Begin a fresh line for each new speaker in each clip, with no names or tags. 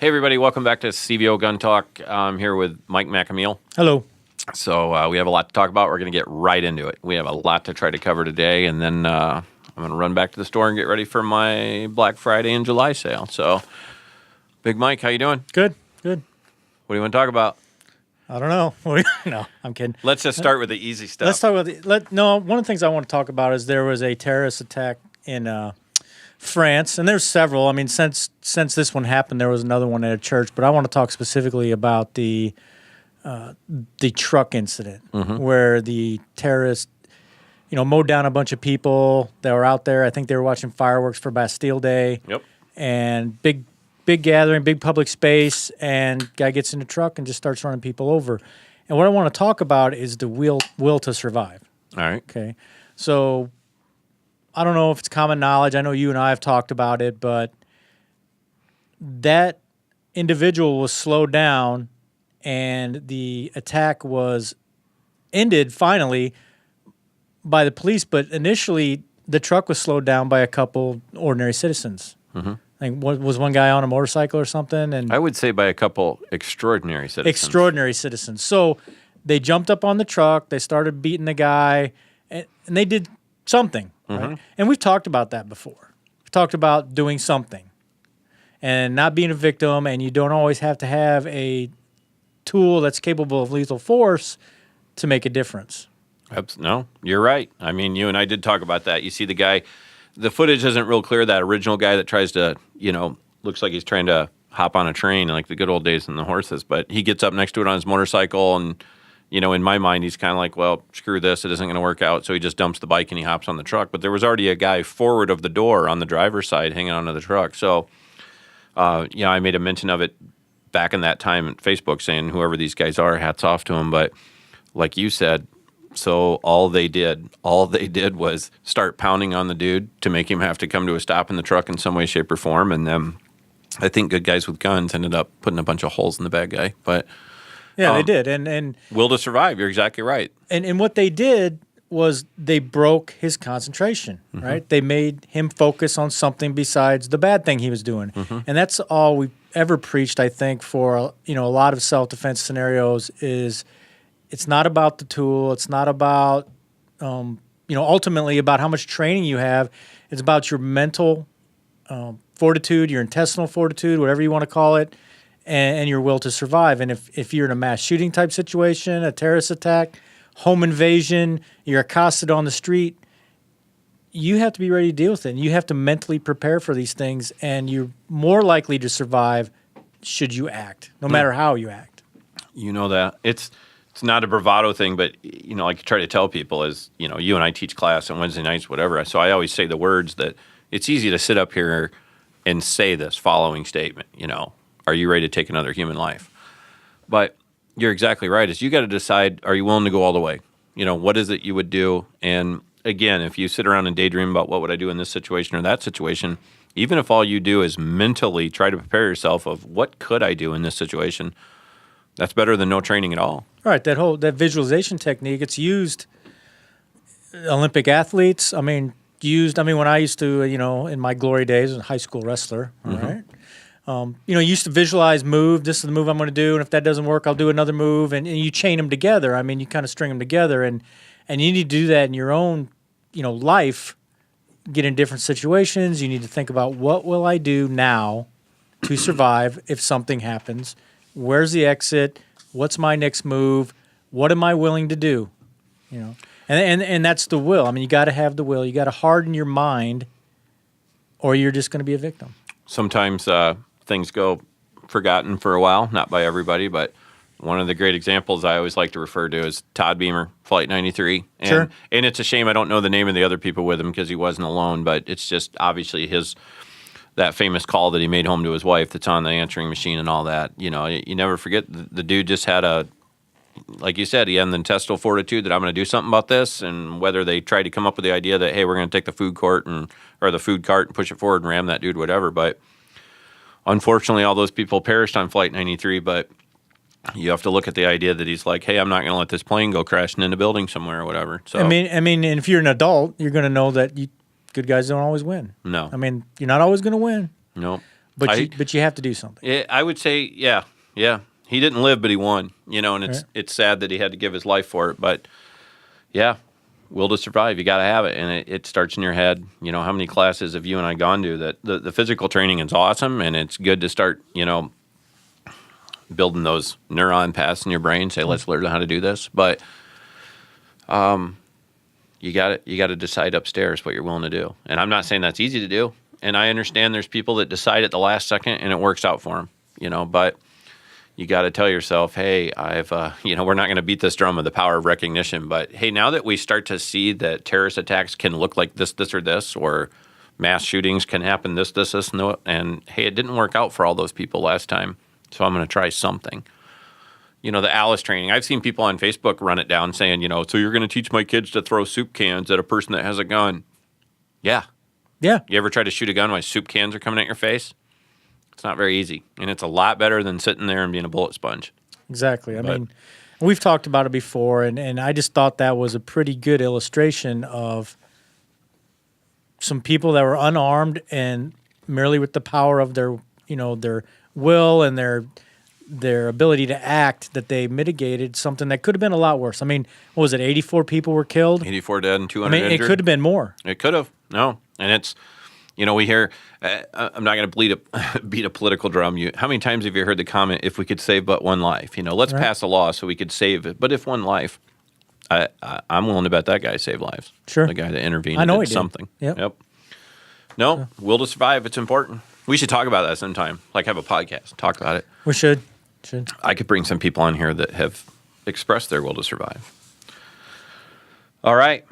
Hey, everybody. Welcome back to CVO Gun Talk. I'm here with Mike McAmeal.
Hello.
So we have a lot to talk about. We're going to get right into it. We have a lot to try to cover today, and then I'm going to run back to the store and get ready for my Black Friday and July sale. So, Big Mike, how you doing?
Good.
What do you want to talk about?
I don't know. No, I'm kidding.
Let's just start with the easy stuff.
Let's talk about one of the things I want to talk about is there was a terrorist attack in France, and there's several. I mean, since this one happened, there was another one at a church, but I want to talk specifically about the truck incident where the terrorists, mowed down a bunch of people that were out there. I think they were watching fireworks for Bastille Day.
Yep.
And big gathering, big public space, and guy gets in the truck and just starts running people over. And what I want to talk about is the will to survive.
All right.
Okay. So I don't know if it's common knowledge. I know you and I have talked about it, but that individual was slowed down and the attack was ended finally by the police, but initially the truck was slowed down by a couple ordinary citizens. Mm-hmm. I think was one guy on a motorcycle or something, and
I would say by a couple extraordinary citizens.
Extraordinary citizens. So they jumped up on the truck, they started beating the guy, and they did something. Right? And we've talked about that before. We've talked about doing something and not being a victim, and you don't always have to have a tool that's capable of lethal force to make a difference.
No, you're right. I mean, you and I did talk about that. You see the guy, the footage isn't real clear, that original guy that tries to, looks like he's trying to hop on a train like the good old days in the horses, but he gets up next to it on his motorcycle and, in my mind, he's kind of like, well, screw this, it isn't going to work out. So he just dumps the bike and he hops on the truck. But there was already a guy forward of the door on the driver's side hanging onto the truck. So, I made a mention of it back in that time on Facebook saying whoever these guys are, hats off to them. But like you said, so all they did was start pounding on the dude to make him have to come to a stop in the truck in some way, shape, or form. And then I think good guys with guns ended up putting a bunch of holes in the bad guy. But
yeah, they did. And
will to survive. You're exactly right.
And what they did was they broke his concentration, right? They made him focus on something besides the bad thing he was doing. And that's all we've ever preached, I think, for a lot of self-defense scenarios is it's not about the tool. It's not about, ultimately about how much training you have. It's about your mental fortitude, your intestinal fortitude, whatever you want to call it, and your will to survive. And if you're in a mass shooting type situation, a terrorist attack, home invasion, you're accosted on the street, you have to be ready to deal with it. And you have to mentally prepare for these things, and you're more likely to survive should you act, no matter how you act.
You know that. It's not a bravado thing, but, like I try to tell people is, you and I teach class on Wednesday nights, whatever. So I always say the words that it's easy to sit up here and say this following statement, are you ready to take another human life? But you're exactly right. Is you got to decide, are you willing to go all the way? What is it you would do? And again, if you sit around and daydream about what would I do in this situation or that situation, even if all you do is mentally try to prepare yourself of what could I do in this situation, that's better than no training at all.
Right. That visualization technique, it's used Olympic athletes. When I used to, in my glory days as a high school wrestler, all right? Used to visualize move. This is the move I'm going to do, and if that doesn't work, I'll do another move. And you chain them together. You kind of string them together, and you need to do that in your own, life. Get in different situations. You need to think about what will I do now to survive if something happens. Where's the exit? What's my next move? What am I willing to do? And that's the will. You got to have the will. You got to harden your mind, or you're just going to be a victim. Sometimes
things go forgotten for a while, not by everybody, but one of the great examples I always like to refer to is Todd Beamer, Flight 93. And,
sure.
And it's a shame I don't know the name of the other people with him because he wasn't alone, but it's just obviously that famous call that he made home to his wife that's on the answering machine and all that. You never forget the dude just had like you said, he had the intestinal fortitude that I'm going to do something about this, and whether they tried to come up with the idea that, hey, we're going to take the food cart or the food cart and push it forward and ram that dude, whatever, but unfortunately, all those people perished on Flight 93, but you have to look at the idea that he's like, hey, I'm not going to let this plane go crashing in a building somewhere or whatever. So
and if you're an adult, you're going to know that good guys don't always win.
No.
You're not always going to win.
No.
But you have to do something.
I would say, yeah. He didn't live, but he won. And it's sad that he had to give his life for it. But yeah, will to survive, you got to have it, and it starts in your head. How many classes have you and I gone to that the physical training is awesome, and it's good to start, building those neuron paths in your brain. Say, let's learn how to do this, but you got to decide upstairs what you're willing to do. And I'm not saying that's easy to do. And I understand there's people that decide at the last second and it works out for them, but you got to tell yourself, hey, we're not going to beat this drum of the power of recognition, but hey, now that we start to see that terrorist attacks can look like this, or this, or mass shootings can happen this, and hey, it didn't work out for all those people last time, so I'm going to try something. The Alice training. I've seen people on Facebook run it down saying, so you're going to teach my kids to throw soup cans at a person that has a gun. Yeah.
Yeah.
You ever try to shoot a gun while soup cans are coming at your face? It's not very easy, and it's a lot better than sitting there and being a bullet sponge.
Exactly. I mean, we've talked about it before, and I just thought that was a pretty good illustration of some people that were unarmed and merely with the power of their will and their ability to act, that they mitigated something that could have been a lot worse. I mean, what was it, 84 people were killed?
84 dead and 200 injured.
It could have been more.
It could have. No. And it's, we hear, I'm not going to beat a political drum. How many times have you heard the comment, if we could save but one life? Let's pass a law so we could save it. But if one life, I'm willing to bet that guy saved lives.
Sure.
The guy that intervened
and did
something.
Yep.
No, will to survive, it's important. We should talk about that sometime, like have a podcast, talk about it.
We should.
I could bring some people on here that have expressed their will to survive. All right.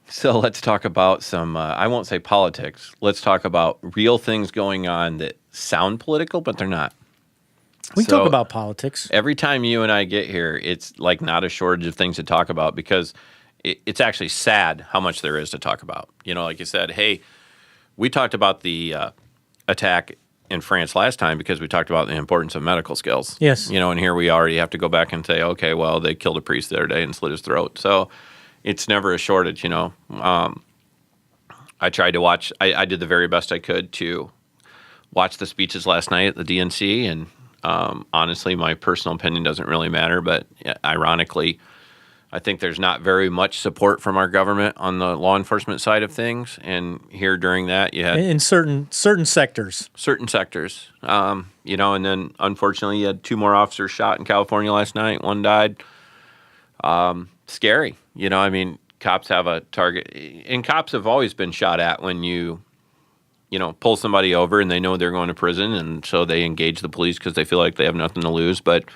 So let's talk about some, I won't say politics. Let's talk about real things going on that sound political, but they're not.
We talk about politics.
Every time you and I get here, it's like not a shortage of things to talk about, because it's actually sad how much there is to talk about. Like you said, hey, we talked about the attack in France last time because we talked about the importance of medical skills.
Yes.
And here we already have to go back and say, okay, well, they killed a priest the other day and slit his throat. So it's never a shortage, I tried to watch, I did the very best I could to watch the speeches last night at the DNC, and honestly, my personal opinion doesn't really matter, but ironically, I think there's not very much support from our government on the law enforcement side of things, and here during that, you had...
In certain sectors.
Certain sectors, and then unfortunately, you had 2 more officers shot in California last night, 1 died. Scary. Cops have a target, and cops have always been shot at when you pull somebody over and they know they're going to prison, and so they engage the police because they feel like they have nothing to lose. But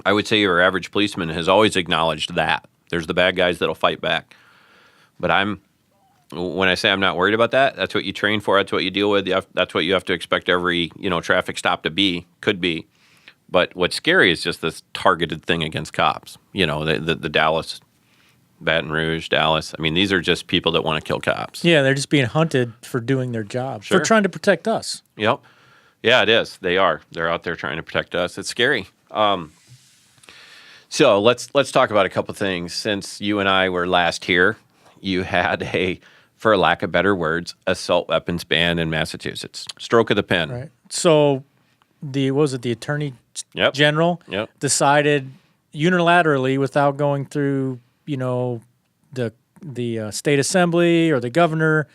I would say your average policeman has always acknowledged that. There's the bad guys that'll fight back. But when I say I'm not worried about that, that's what you train for, that's what you deal with, that's what you have to expect every, traffic stop to could be. But what's scary is just this targeted thing against cops. The Dallas, Baton Rouge, Dallas. I mean, these are just people that want to kill cops.
Yeah, they're just being hunted for doing their job,
Sure.
for trying to protect us.
Yep. Yeah, it is. They are. They're out there trying to protect us. It's scary. So let's talk about a couple things. Since you and I were last here, you had for lack of better words, assault weapons ban in Massachusetts. Stroke of the pen.
Right. So the Attorney General decided unilaterally, without going through the state assembly or the governor,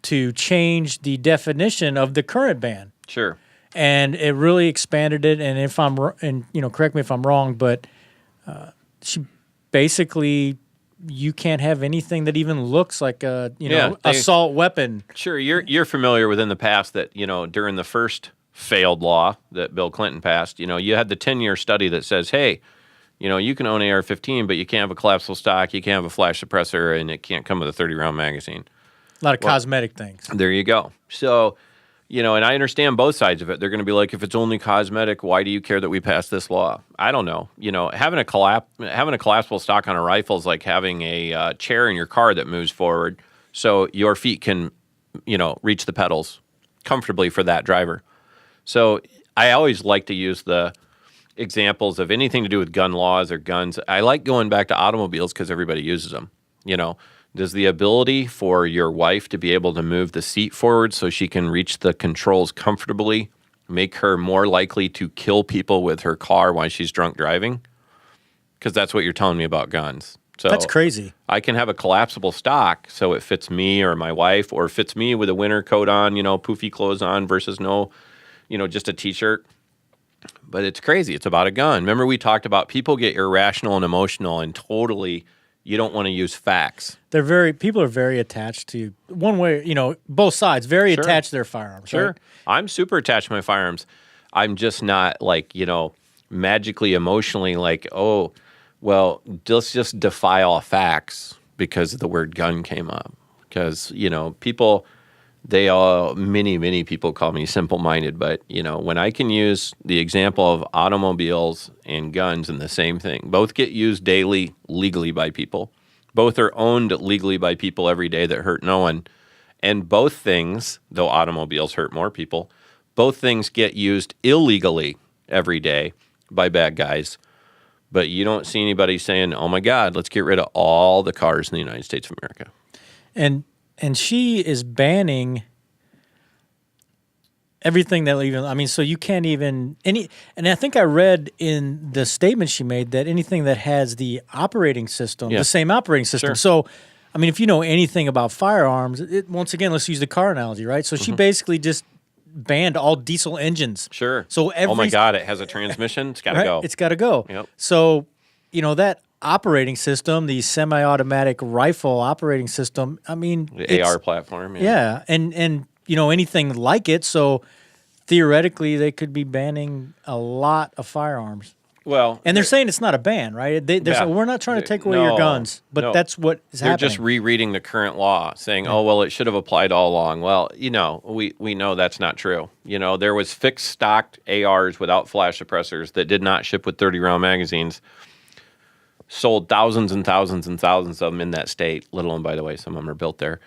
to change the definition of the current ban.
Sure.
And it really expanded it. And if I'm correct me if I'm wrong, but she basically, you can't have anything that even looks like a assault weapon.
Sure. You're familiar with in the past that during the first failed law that Bill Clinton passed, you had the 10-year study that says, hey, you can own AR-15, but you can't have a collapsible stock, you can't have a flash suppressor, and it can't come with a 30-round magazine.
A lot of cosmetic things.
There you go. So, and I understand both sides of it. They're going to be like, if it's only cosmetic, why do you care that we passed this law? I don't know. Having a collapsible stock on a rifle is like having a chair in your car that moves forward so your feet can, reach the pedals comfortably for that driver. So I always like to use the examples of anything to do with gun laws or guns. I like going back to automobiles because everybody uses them. Does the ability for your wife to be able to move the seat forward so she can reach the controls comfortably make her more likely to kill people with her car while she's drunk driving? Because that's what you're telling me about guns. So
That's crazy.
I can have a collapsible stock so it fits me or my wife, or fits me with a winter coat on, poofy clothes on versus no, just a t-shirt. But it's crazy. It's about a gun. Remember we talked about people get irrational and emotional and totally you don't want to use facts.
People are very attached to one way, both sides, very attached to their firearms.
Sure.
Right?
I'm super attached to my firearms. I'm just not magically emotionally oh, well, let's just defy all facts because the word gun came up. Because, people, many people call me simple-minded, but, when I can use the example of automobiles and guns in the same thing, both get used daily legally by people. Both are owned legally by people every day that hurt no one. And both things, though automobiles hurt more people, both things get used illegally every day by bad guys. But you don't see anybody saying, oh, my God, let's get rid of all the cars in the United States of America.
And she is banning everything so you can't even and I think I read in the statement she made that anything that has the operating system, the same operating system.
Sure.
So, if you know anything about firearms, once again, let's use the car analogy, right? So she basically just banned all diesel engines.
Sure.
So
oh my God, it has a transmission. It's got to go.
It's got to go.
Yep.
So, that operating system, the semi-automatic rifle operating system,
the AR platform.
Yeah. And anything like it. So theoretically, they could be banning a lot of firearms.
Well,
and they're saying it's not a ban, right? We're not trying to take away your guns, but that's what is happening.
They're just rereading the current law, saying, "Oh, well, it should have applied all along." Well, we know that's not true. There was fixed stocked ARs without flash suppressors that did not ship with 30-round magazines. Sold thousands and thousands and thousands of them in that state. Let alone, by the way, some of them are built there.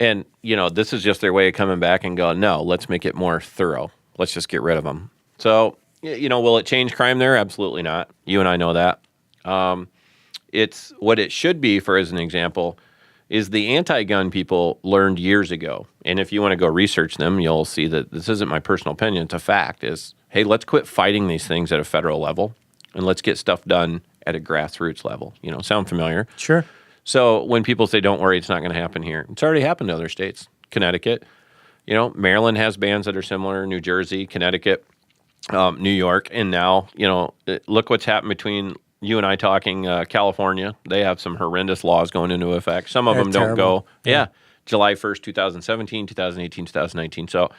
And this is just their way of coming back and going, "No, let's make it more thorough. Let's just get rid of them." So. Will it change crime there? Absolutely not. You and I know that. It's what it should be, for as an example, is the anti-gun people learned years ago. And if you want to go research them, you'll see that this isn't my personal opinion. It's a fact is, hey, let's quit fighting these things at a federal level and let's get stuff done at a grassroots level. Sound familiar?
Sure.
So when people say, don't worry, it's not going to happen here. It's already happened to other states. Connecticut, Maryland has bans that are similar, New Jersey, Connecticut. New York, and now, look what's happened between you and I talking California. They have some horrendous laws going into effect. Some of them don't go. Yeah. July 1st, 2017, 2018, 2019. So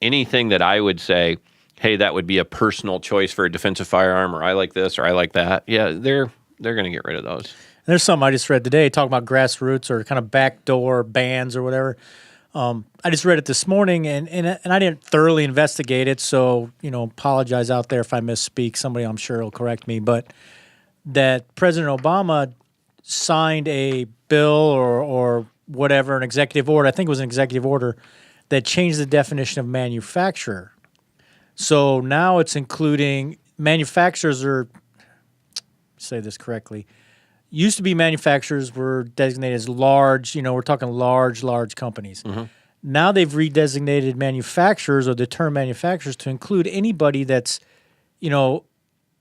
anything that I would say, hey, that would be a personal choice for a defensive firearm, or I like this, or I like that. Yeah, they're going to get rid of those.
There's something I just read today talking about grassroots or kind of backdoor bans or whatever. I just read it this morning, and I didn't thoroughly investigate it, so, apologize out there if I misspeak. Somebody I'm sure will correct me, but that President Obama signed a bill or whatever, an executive order, I think it was an executive order, that changed the definition of manufacturer. So now it's including manufacturers are, say this correctly, used to be manufacturers were designated as large, we're talking large companies. Mm-hmm. Now they've redesignated manufacturers or the term manufacturers to include anybody that's,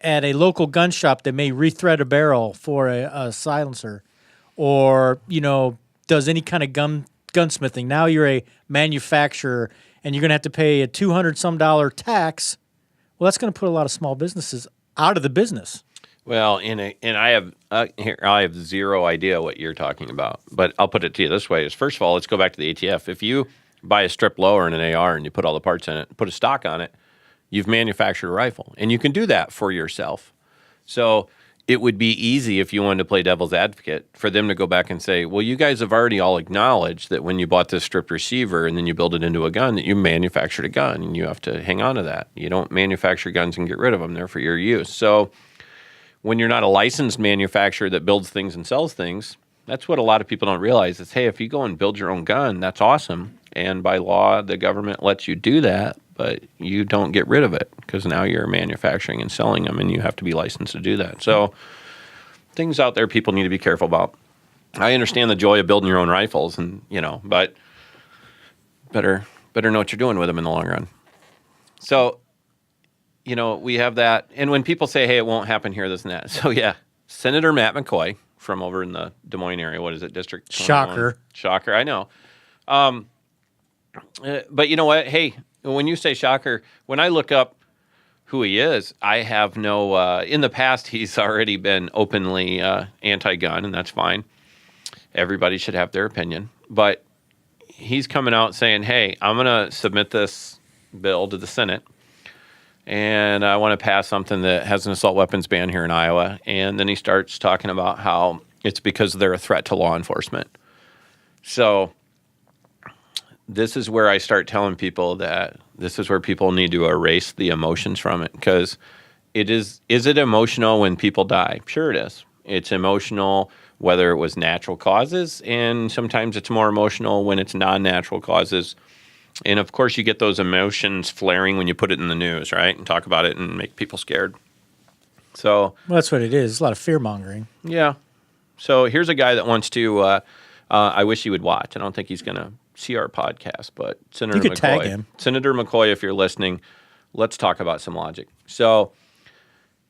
at a local gun shop that may rethread a barrel for a silencer or, does any kind of gunsmithing. Now you're a manufacturer and you're going to have to pay a $200-some tax. Well, that's going to put a lot of small businesses out of the business.
Well, and I have zero idea what you're talking about, but I'll put it to you this way: is first of all, let's go back to the ATF. If you buy a strip lower and an AR and you put all the parts in it, put a stock on it, you've manufactured a rifle, and you can do that for yourself. So it would be easy if you wanted to play devil's advocate for them to go back and say, well, you guys have already all acknowledged that when you bought this stripped receiver and then you build it into a gun, that you manufactured a gun, and you have to hang on to that. You don't manufacture guns and get rid of them; they're for your use. So when you're not a licensed manufacturer that builds things and sells things, that's what a lot of people don't realize is, hey, if you go and build your own gun, that's awesome. And by law, the government lets you do that, but you don't get rid of it because now you're manufacturing and selling them and you have to be licensed to do that. So things out there people need to be careful about. I understand the joy of building your own rifles, and but better know what you're doing with them in the long run. So, we have that. And when people say, hey, it won't happen here, this and that. So, yeah, Senator Matt McCoy from over in the Des Moines area, what is it, District 21? Shocker, I know. But you know what? Hey, when you say shocker, when I look up who he is, I have no, in the past, he's already been openly anti-gun, and that's fine. Everybody should have their opinion. But he's coming out saying, hey, I'm going to submit this bill to the Senate, and I want to pass something that has an assault weapons ban here in Iowa. And then he starts talking about how it's because they're a threat to law enforcement. So this is where I start telling people that this is where people need to erase the emotions from it, because is it emotional when people die? Sure it is. It's emotional whether it was natural causes, and sometimes it's more emotional when it's non-natural causes. And of course, you get those emotions flaring when you put it in the news, right? And talk about it and make people scared. So,
well, that's what it is. It's a lot of fear-mongering.
Yeah. So here's a guy that wants to, I wish he would watch. I don't think he's going to see our podcast, but Senator McCoy.
You could tag him.
Senator McCoy, if you're listening, let's talk about some logic. So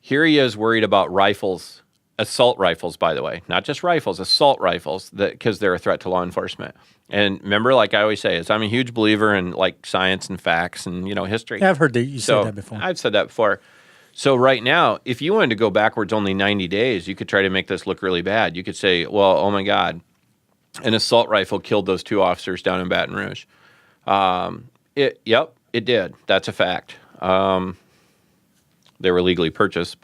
here he is worried about rifles, assault rifles, by the way, not just rifles, assault rifles, because they're a threat to law enforcement. And remember, like I always say, I'm a huge believer in like science and facts and history.
Yeah, I've heard that you said that before.
I've said that before. So right now, if you wanted to go backwards only 90 days, you could try to make this look really bad. You could say, well, oh my God, an assault rifle killed those 2 officers down in Baton Rouge. Yep, it did. That's a fact. They were legally purchased,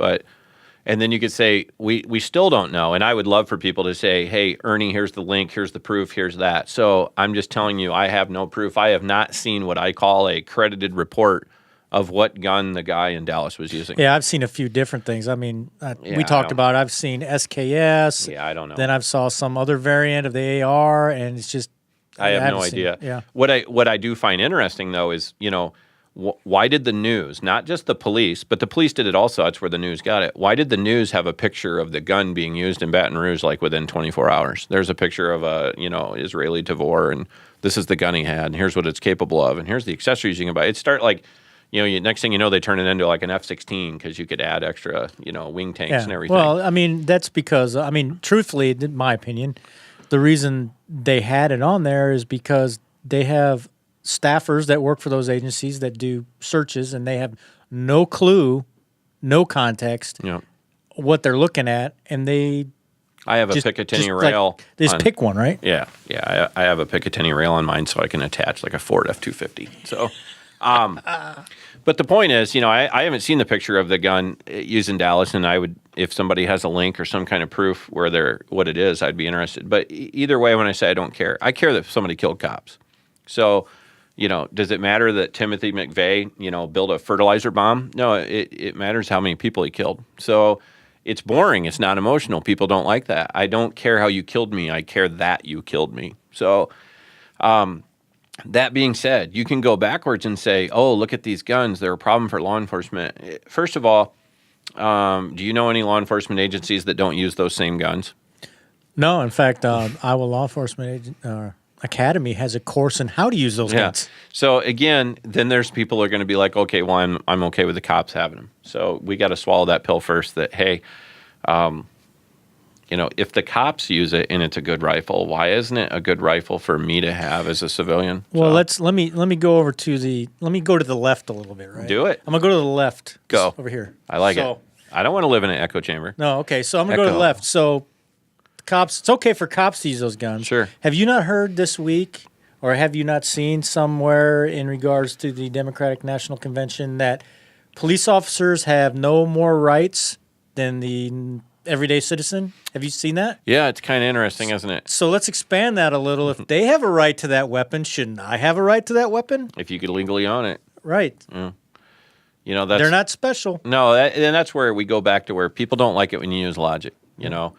and then you could say, we still don't know. And I would love for people to say, hey, Ernie, here's the link, here's the proof, here's that. So I'm just telling you, I have no proof. I have not seen what I call a credited report of what gun the guy in Dallas was using.
Yeah, I've seen a few different things. I mean, we talked about, I've seen SKS.
Yeah, I don't know.
Then I've saw some other variant of the AR, and it's just...
I have no idea.
Yeah.
What I do find interesting, though, is, why did the news, not just the police, but the police did it also, that's where the news got it. Why did the news have a picture of the gun being used in Baton Rouge like within 24 hours? There's a picture of a, Israeli Tavor, and this is the gun he had, and here's what it's capable of, and here's the accessories you can buy. It start like, next thing you know, they turn it into like an F-16 because you could add extra, wing tanks and everything.
Well, I mean, that's because, truthfully, in my opinion, the reason they had it on there is because they have staffers that work for those agencies that do searches, and they have no clue, no context, what they're looking at, and they...
I have a Picatinny rail.
They just pick one, right?
Yeah. I have a Picatinny rail on mine, so I can attach like a Ford F-250. So, but the point is, I haven't seen the picture of the gun used in Dallas, and I would, if somebody has a link or some kind of proof what it is, I'd be interested. But either way, when I say I don't care, I care that somebody killed cops. So, does it matter that Timothy McVeigh, built a fertilizer bomb? No, it matters how many people he killed. So it's boring. It's not emotional. People don't like that. I don't care how you killed me. I care that you killed me. So, that being said, you can go backwards and say, oh, look at these guns. They're a problem for law enforcement. First of all, do you know any law enforcement agencies that don't use those same guns?
No. In fact, Iowa Law Enforcement Academy has a course on how to use those guns.
So, again, then there's people who are going to be like, okay, well, I'm okay with the cops having them. So we got to swallow that pill first that, hey, if the cops use it and it's a good rifle, why isn't it a good rifle for me to have as a civilian?
Well, let me go over to the left a little bit, right?
Do it.
I'm gonna go to the left.
Go
over here.
I like it. I don't want to live in an echo chamber.
No, okay. So I'm gonna go to the left. So cops, it's okay for cops to use those guns.
Sure.
Have you not heard this week, or have you not seen somewhere in regards to the Democratic National Convention that police officers have no more rights than the everyday citizen? Have you seen that?
Yeah, it's kind of interesting, isn't it?
So let's expand that a little. If they have a right to that weapon, shouldn't I have a right to that weapon?
If you could legally own it.
Right.
Yeah.
They're not special.
No, and that's where we go back to where people don't like it when you use logic, God,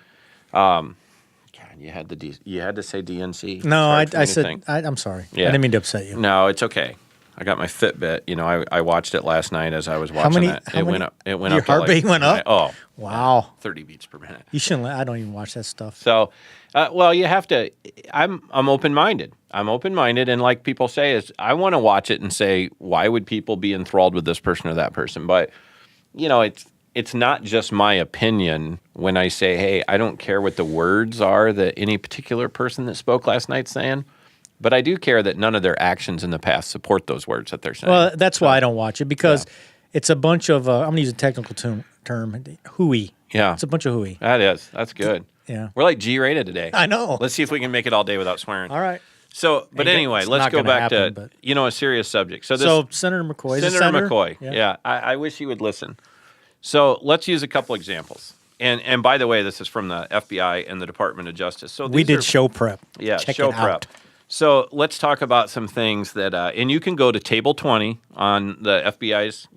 you had to say DNC.
No, I said, I'm sorry.
Yeah.
I didn't mean to upset you.
No, it's okay. I got my Fitbit. You know, I watched it last night as I was watching it. It went up. It went
your
up.
Your heart rate went up?
Oh,
wow.
30 beats per minute.
You shouldn't. I don't even watch that stuff.
So, well, you have to. I'm open-minded. I'm open-minded, and like people say, is I want to watch it and say, why would people be enthralled with this person or that person? But you know, it's not just my opinion when I say, hey, I don't care what the words are that any particular person that spoke last night's saying, but I do care that none of their actions in the past support those words that they're saying.
Well, that's why I don't watch it, because it's a bunch of, I'm going to use a technical term, hooey.
Yeah.
It's a bunch of hooey.
That is. That's good.
Yeah.
We're like G-rated today.
I know.
Let's see if we can make it all day without swearing.
All right.
So, but anyway, let's go back to,
but...
a serious subject. So
Senator McCoy.
Senator McCoy. Yeah. I wish he would listen. So let's use a couple examples. And by the way, this is from the FBI and the Department of Justice. So
we did show prep.
Yeah,
Check
show
it
prep.
out.
So let's talk about some things that, and you can go to Table 20 on the FBI's,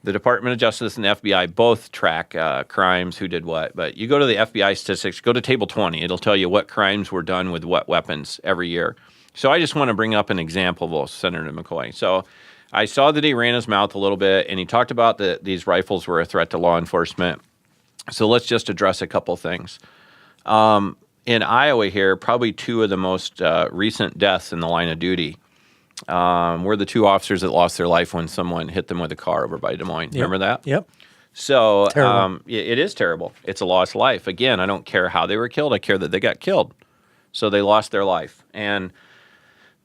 the Department of Justice and the FBI both track crimes, who did what. But you go to the FBI statistics, go to Table 20. It'll tell you what crimes were done with what weapons every year. So I just want to bring up an example of Senator McCoy. So I saw that he ran his mouth a little bit, and he talked about that these rifles were a threat to law enforcement. So let's just address a couple things. In Iowa here, probably two of the most recent deaths in the line of duty were the two officers that lost their life when someone hit them with a car over by Des Moines.
Yep.
Remember that?
Yep.
So it is terrible. It's a lost life. Again, I don't care how they were killed. I care that they got killed. So they lost their life. And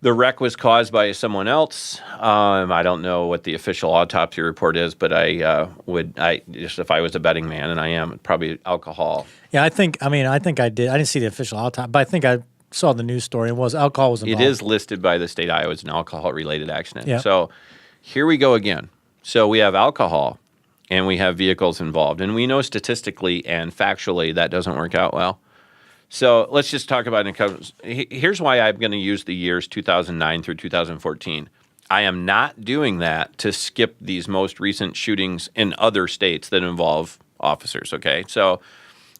the wreck was caused by someone else. I don't know what the official autopsy report is, but I just if I was a betting man, and I am, probably alcohol.
Yeah, I think I did. I didn't see the official autopsy, but I think I saw the news story. Alcohol was involved.
It is listed by the state of Iowa as an alcohol-related accident.
Yep.
So here we go again. So we have alcohol, and we have vehicles involved. And we know statistically and factually that doesn't work out well. So let's just talk about it. Here's why I'm going to use the years 2009 through 2014. I am not doing that to skip these most recent shootings in other states that involve officers, okay? So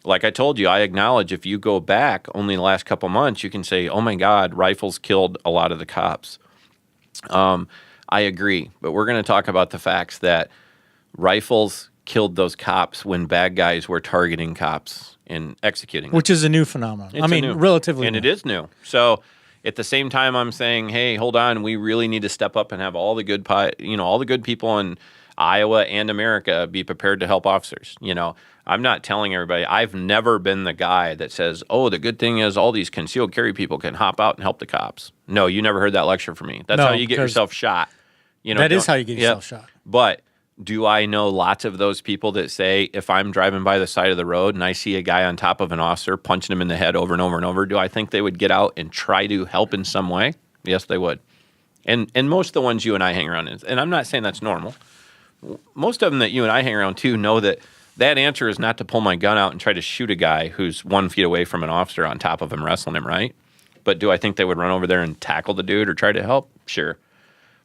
like I told you, I acknowledge if you go back only the last couple months, you can say, oh, my God, rifles killed a lot of the cops. I agree, but we're going to talk about the facts that rifles killed those cops when bad guys were targeting cops and executing them.
Which is a new phenomenon. Relatively
and
new.
It is new. So at the same time, I'm saying, hey, hold on, we really need to step up and have all the good people in Iowa and America be prepared to help officers. I'm not telling everybody. I've never been the guy that says, oh, the good thing is all these concealed carry people can hop out and help the cops. No, you never heard that lecture from me. That's how you get yourself shot.
That is how you get yourself shot.
But do I know lots of those people that say, if I'm driving by the side of the road and I see a guy on top of an officer punching him in the head over and over and over, do I think they would get out and try to help in some way? Yes, they would. And most of the ones you and I hang around in, and I'm not saying that's normal. Most of them that you and I hang around too know that answer is not to pull my gun out and try to shoot a guy who's 1 feet away from an officer on top of him wrestling him, right? But do I think they would run over there and tackle the dude or try to help? Sure.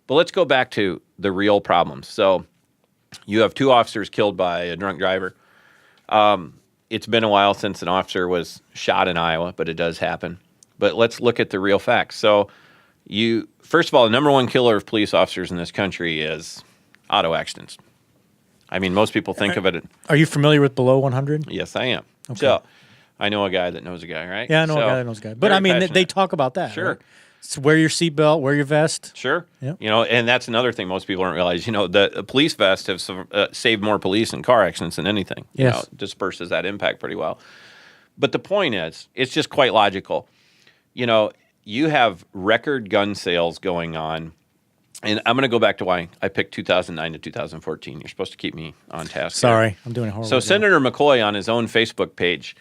But let's go back to the real problems. So you have two officers killed by a drunk driver. It's been a while since an officer was shot in Iowa, but it does happen. But let's look at the real facts. So first of all, the number one killer of police officers in this country is auto accidents. I mean, most people think of it.
Are you familiar with below 100?
Yes, I am.
Okay.
So I know a guy that knows a guy, right?
Yeah, I know a guy that knows a guy. But I mean, they talk about that.
Sure.
Right? So wear your seatbelt, wear your vest.
Sure.
Yep.
And that's another thing most people don't realize. The police vests have saved more police in car accidents than anything.
Yes.
Disperses that impact pretty well. But the point is, it's just quite logical. You have record gun sales going on. And I'm going to go back to why I picked 2009 to 2014. You're supposed to keep me on task.
Sorry, I'm doing a horrible
So
job.
Senator McCoy on his own Facebook page,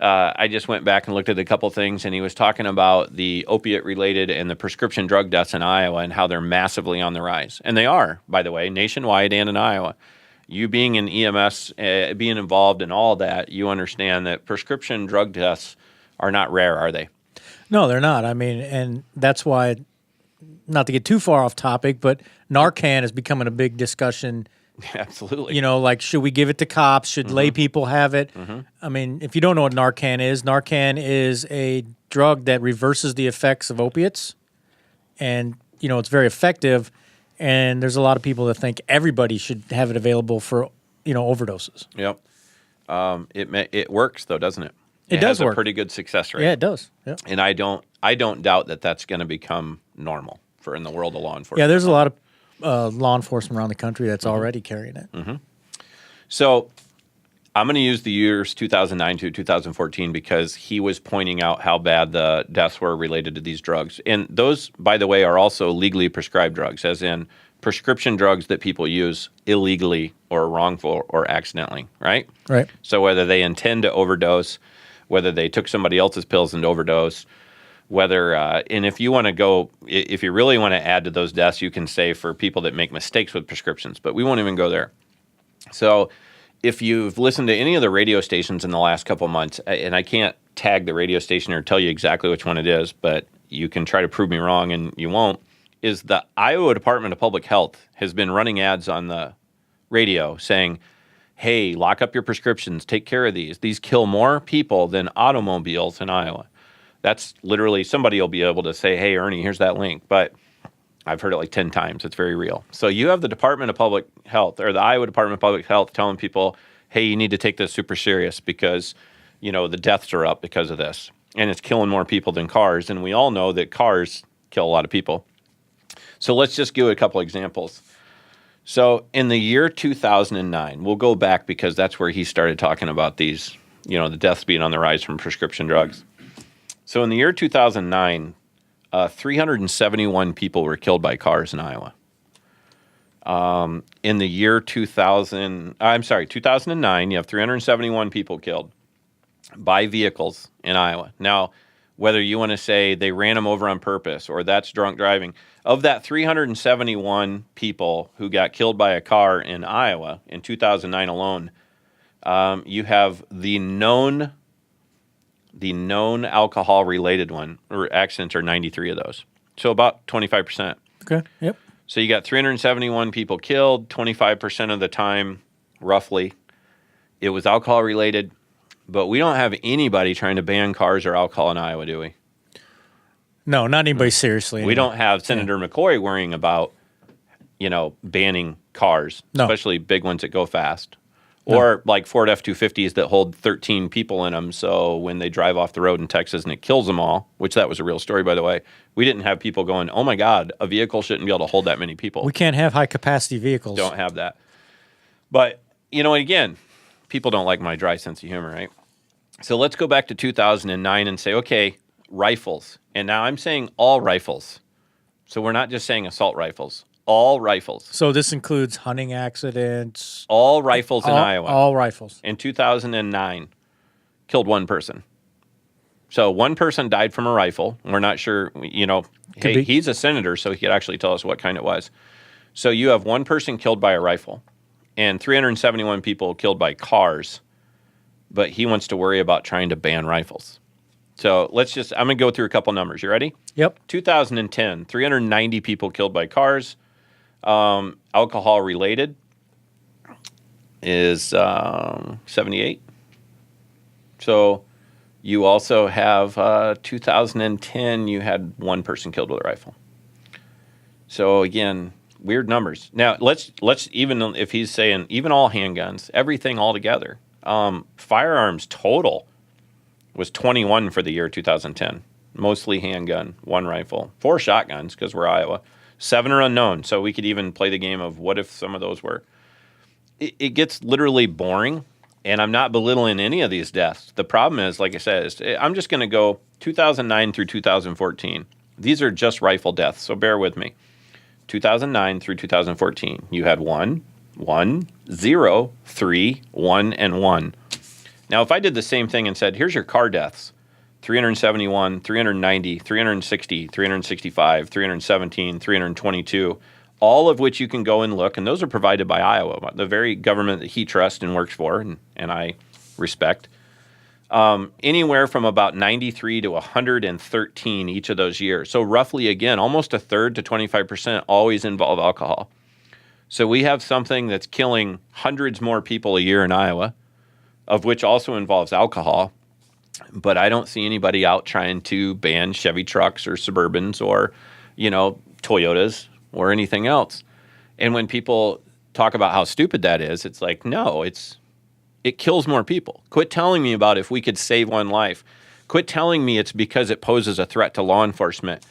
I just went back and looked at a couple things, and he was talking about the opiate-related and the prescription drug deaths in Iowa and how they're massively on the rise. And they are, by the way, nationwide and in Iowa. You being in EMS, being involved in all that, you understand that prescription drug deaths are not rare, are they?
No, they're not. I mean, and that's why, not to get too far off topic, but Narcan is becoming a big discussion.
Absolutely.
Like, should we give it to cops? Should lay people have it? Mm-hmm. I mean, if you don't know what Narcan is a drug that reverses the effects of opiates. And it's very effective, and there's a lot of people that think everybody should have it available for, overdoses.
Yep. It works though, doesn't it?
It does
has
work.
a pretty good success rate.
Yeah, it does. Yeah.
And I don't doubt that that's going to become normal in the world of law enforcement.
Yeah, there's a lot of law enforcement around the country that's already carrying it.
Mm-hmm. So I'm going to use the years 2009 to 2014 because he was pointing out how bad the deaths were related to these drugs. And those, by the way, are also legally prescribed drugs, as in prescription drugs that people use illegally or wrongful or accidentally, right?
Right.
So whether they intend to overdose, whether they took somebody else's pills and overdose, whether, and if you want to go, if you really want to add to those deaths, you can say for people that make mistakes with prescriptions, but we won't even go there. So if you've listened to any of the radio stations in the last couple of months, and I can't tag the radio station or tell you exactly which one it is, but you can try to prove me wrong and you won't, is the Iowa Department of Public Health has been running ads on the radio saying, hey, lock up your prescriptions, take care of these. These kill more people than automobiles in Iowa. That's literally, somebody will be able to say, hey, Ernie, here's that link. But I've heard it like 10 times. It's very real. So you have the Department of Public Health, or the Iowa Department of Public Health, telling people, hey, you need to take this super serious because, the deaths are up because of this. And it's killing more people than cars. And we all know that cars kill a lot of people. So let's just give a couple examples. So in the year 2009, we'll go back because that's where he started talking about these, the deaths being on the rise from prescription drugs. So in the year 2009, 371 people were killed by cars in Iowa. In the year 2009, you have 371 people killed by vehicles in Iowa. Now, whether you want to say they ran them over on purpose or that's drunk driving, of that 371 people who got killed by a car in Iowa in 2009 alone, you have the known alcohol-related one or accidents are 93 of those. So about 25%.
Okay. Yep.
So you got 371 people killed, 25% of the time, roughly, it was alcohol-related. But we don't have anybody trying to ban cars or alcohol in Iowa, do we?
No, not anybody seriously.
We don't have Senator McCoy worrying about, banning cars, especially big ones that go fast. Or like Ford F-250s that hold 13 people in them, so when they drive off the road in Texas and it kills them all, which that was a real story, by the way, we didn't have people going, oh my God, a vehicle shouldn't be able to hold that many people.
We can't have high-capacity vehicles.
Don't have that. But, again, people don't like my dry sense of humor, right? So let's go back to 2009 and say, okay, rifles. And now I'm saying all rifles. So we're not just saying assault rifles. All rifles.
So this includes hunting accidents.
All rifles in Iowa.
All rifles.
In 2009, killed one person. So one person died from a rifle. We're not sure, hey, he's a senator, so he could actually tell us what kind it was. So you have one person killed by a rifle and 371 people killed by cars, but he wants to worry about trying to ban rifles. So I'm going to go through a couple numbers. You ready?
Yep.
2010, 390 people killed by cars. Alcohol related is 78. So you also have 2010, you had one person killed with a rifle. So again, weird numbers. Now let's even if he's saying even all handguns, everything all together, firearms total was 21 for the year 2010. Mostly handgun, one rifle, 4 shotguns because we're Iowa. 7 are unknown, so we could even play the game of what if some of those were. It gets literally boring, and I'm not belittling any of these deaths. The problem is, like I said, I'm just going to go 2009 through 2014. These are just rifle deaths, so bear with me. 2009 through 2014, you had 1, 0, 3, 1, and 1. Now, if I did the same thing and said, here's your car deaths, 371, 390, 360, 365, 317, 322, all of which you can go and look, and those are provided by Iowa, the very government that he trusts and works for, and I respect. Anywhere from about 93 to 113 each of those years. So roughly, again, almost a third to 25% always involve alcohol. So we have something that's killing hundreds more people a year in Iowa, of which also involves alcohol. But I don't see anybody out trying to ban Chevy trucks or Suburbans or, Toyotas or anything else. And when people talk about how stupid that is, it's like, no, it kills more people. Quit telling me about if we could save one life. Quit telling me it's because it poses a threat to law enforcement.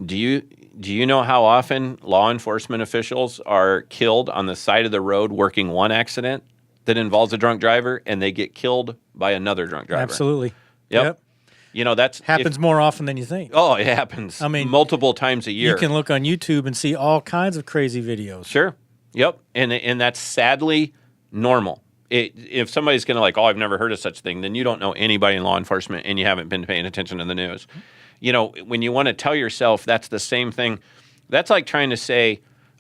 Do you know how often law enforcement officials are killed on the side of the road working one accident that involves a drunk driver, and they get killed by another drunk driver?
Absolutely.
Yep. You know, that's
happens more often than you think.
Oh, it happens. I mean, multiple times a year.
You can look on YouTube and see all kinds of crazy videos.
Sure. Yep. And that's sadly normal. If somebody's going to like, oh, I've never heard of such thing, then you don't know anybody in law enforcement and you haven't been paying attention to the news. You know, when you want to tell yourself that's the same thing, that's like trying to say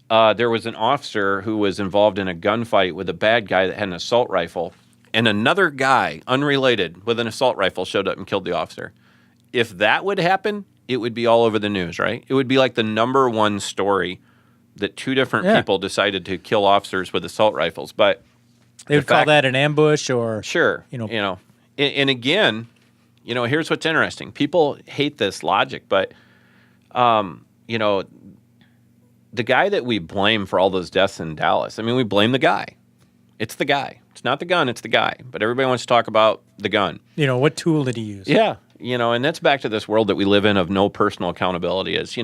there was an officer who was involved in a gunfight with a bad guy that had an assault rifle, and another guy, unrelated, with an assault rifle showed up and killed the officer. If that would happen, it would be all over the news, right? It would be like the number one story that two different people decided to kill officers with assault rifles. But
they would call that an ambush or...
Sure. And again, here's what's interesting. People hate this logic, but, the guy that we blame for all those deaths in Dallas, I mean, we blame the guy. It's the guy. It's not the gun, it's the guy. But everybody wants to talk about the gun.
What tool did he use?
Yeah. And that's back to this world that we live in of no personal accountability is,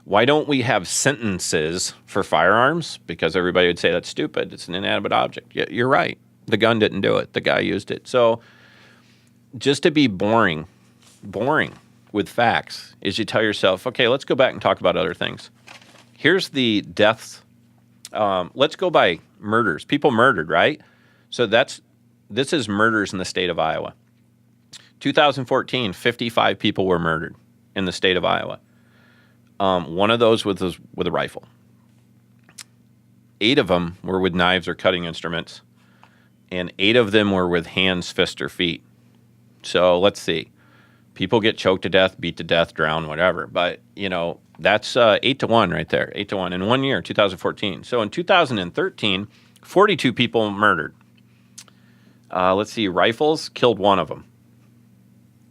why don't we have sentences for firearms? Because everybody would say that's stupid. It's an inanimate object. Yeah, you're right. The gun didn't do it. The guy used it. So just to be boring with facts is you tell yourself, okay, let's go back and talk about other things. Here's the deaths. Let's go by murders. People murdered, right? So this is murders in the state of Iowa. 2014, 55 people were murdered in the state of Iowa. One of those with a rifle. 8 of them were with knives or cutting instruments, and 8 of them were with hands, fists, or feet. So let's see. People get choked to death, beat to death, drowned, whatever. But, that's 8-1 right there, 8-1 in 1 year, 2014. So in 2013, 42 people murdered. Let's see, rifles killed 1 of them.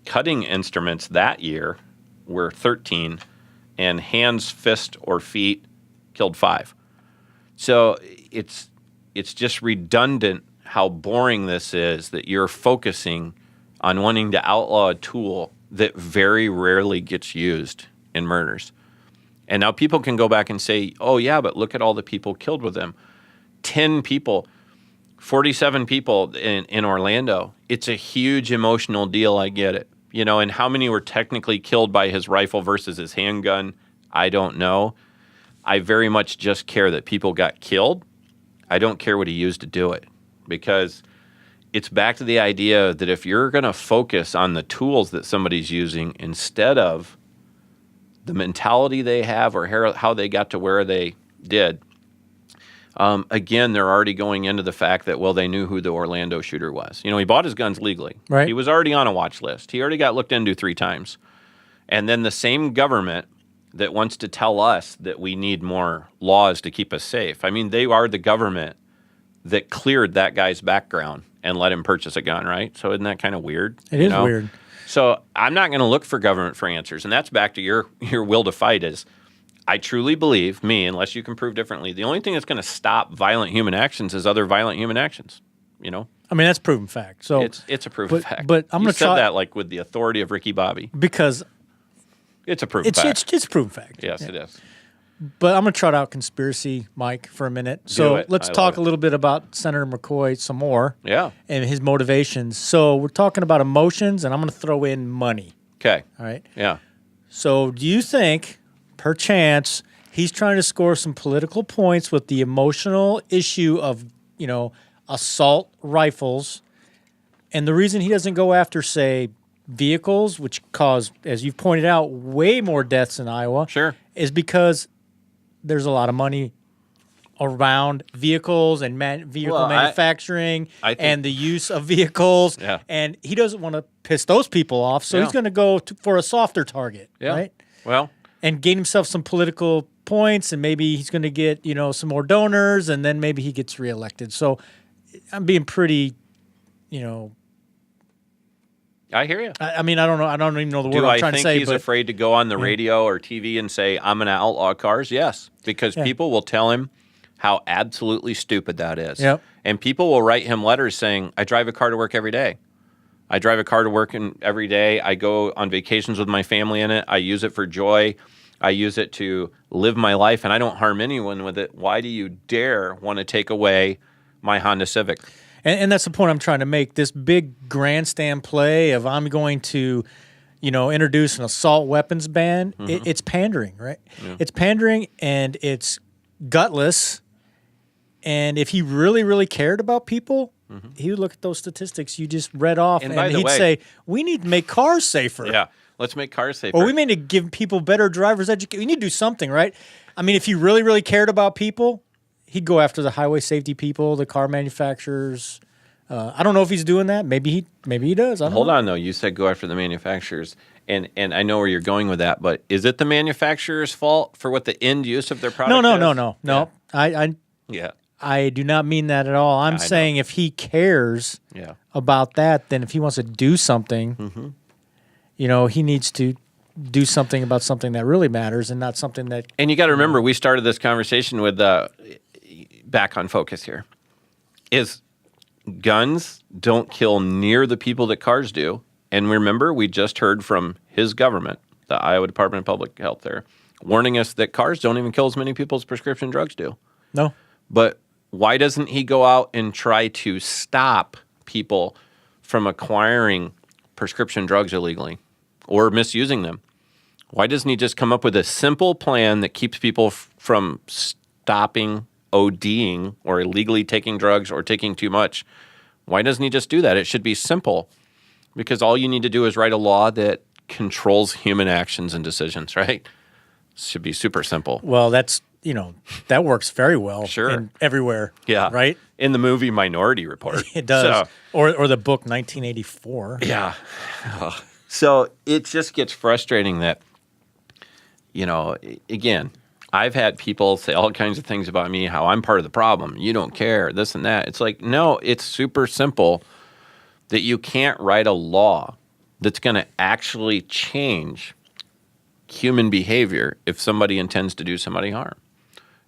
Cutting instruments that year were 13, and hands, fist, or feet killed 5. So it's just redundant how boring this is that you're focusing on wanting to outlaw a tool that very rarely gets used in murders. And now people can go back and say, oh, yeah, but look at all the people killed with them. 10 people, 47 people in Orlando. It's a huge emotional deal. I get it. And how many were technically killed by his rifle versus his handgun? I don't know. I very much just care that people got killed. I don't care what he used to do it, because it's back to the idea that if you're going to focus on the tools that somebody's using instead of the mentality they have or how they got to where they did, again, they're already going into the fact that, well, they knew who the Orlando shooter was. He bought his guns legally.
Right.
He was already on a watch list. He already got looked into 3 times. And then the same government that wants to tell us that we need more laws to keep us safe. I mean, they are the government that cleared that guy's background and let him purchase a gun, right? So isn't that kind of weird?
It is weird.
So I'm not going to look for government for answers. And that's back to your will to fight is, I truly believe, unless you can prove differently, the only thing that's going to stop violent human actions is other violent human actions, I mean, that's
proven fact. So
it's a proven fact.
But I'm going to try
that like with the authority of Ricky Bobby.
Because
it's a proven fact.
It's a proven fact.
Yes, it is.
But I'm going to trot out conspiracy, Mike, for a minute. So let's talk a little bit about Senator McCoy some more.
Yeah.
And his motivations. So we're talking about emotions, and I'm going to throw in money.
Okay.
All right?
Yeah.
So do you think, perchance, he's trying to score some political points with the emotional issue of, assault rifles, and the reason he doesn't go after, say, vehicles, which cause, as you've pointed out, way more deaths in Iowa,
sure,
is because there's a lot of money around vehicles and vehicle manufacturing and the use of vehicles, and he doesn't want to piss those people off, so he's going to go for a softer target, right?
Well,
and gain himself some political points, and maybe he's going to get some more donors, and then maybe he gets reelected. So I'm being pretty,
I hear you.
I mean, I don't know. I don't even know the word
Do
I'm
I
trying to
think
say.
he's
But
afraid to go on the radio or TV and say, I'm going to outlaw cars? Yes, because people will tell him how absolutely stupid that is.
Yep.
And people will write him letters saying, I drive a car to work every day. I drive a car to work every day. I go on vacations with my family in it. I use it for joy. I use it to live my life, and I don't harm anyone with it. Why do you dare want to take away my Honda Civic?
And that's the point I'm trying to make. This big grandstand play of I'm going to, introduce an assault weapons ban. It's pandering, right? Yeah. It's pandering, and it's gutless. And if he really, really cared about people, he would look at those statistics you just read off, and he'd say, we need to make cars safer.
Yeah, let's make cars safer.
Or we need to give people better driver's education. We need to do something, right? I mean, if he really, really cared about people, he'd go after the highway safety people, the car manufacturers. I don't know if he's doing that. Maybe he does.
Hold on, though. You said go after the manufacturers, and I know where you're going with that. But is it the manufacturer's fault for what the end use of their product is?
No. I do not mean that at all. I'm saying if he cares about that, then if he wants to do something, he needs to do something about something that really matters and not something that...
And you got to remember, we started this conversation with, back on focus here, is guns don't kill near the people that cars do. And remember, we just heard from his government, the Iowa Department of Public Health there, warning us that cars don't even kill as many people as prescription drugs do.
No.
But why doesn't he go out and try to stop people from acquiring prescription drugs illegally or misusing them? Why doesn't he just come up with a simple plan that keeps people from stopping ODing or illegally taking drugs or taking too much? Why doesn't he just do that? It should be simple, because all you need to do is write a law that controls human actions and decisions, right? It should be super simple.
Well, that's, that works very well everywhere.
Yeah.
Right?
In the movie Minority Report.
It does. Or the book 1984.
Yeah. So it just gets frustrating that, again, I've had people say all kinds of things about me, how I'm part of the problem. You don't care, this and that. It's like, no, it's super simple that you can't write a law that's going to actually change human behavior if somebody intends to do somebody harm.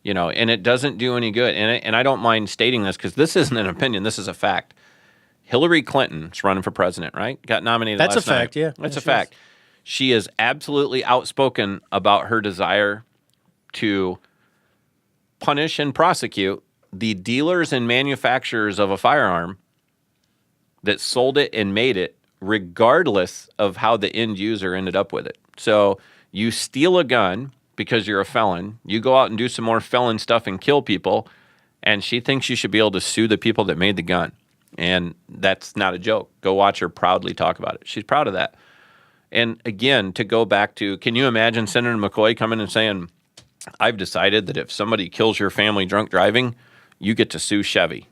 And it doesn't do any good. And I don't mind stating this because this isn't an opinion. This is a fact. Hillary Clinton's running for president, right? Got nominated last night.
That's a fact, yeah.
That's a fact. She is absolutely outspoken about her desire to punish and prosecute the dealers and manufacturers of a firearm that sold it and made it, regardless of how the end user ended up with it. So you steal a gun because you're a felon, you go out and do some more felon stuff and kill people, and she thinks you should be able to sue the people that made the gun. And that's not a joke. Go watch her proudly talk about it. She's proud of that. And again, to go back to, can you imagine Senator McCoy coming and saying, I've decided that if somebody kills your family drunk driving, you get to sue Chevy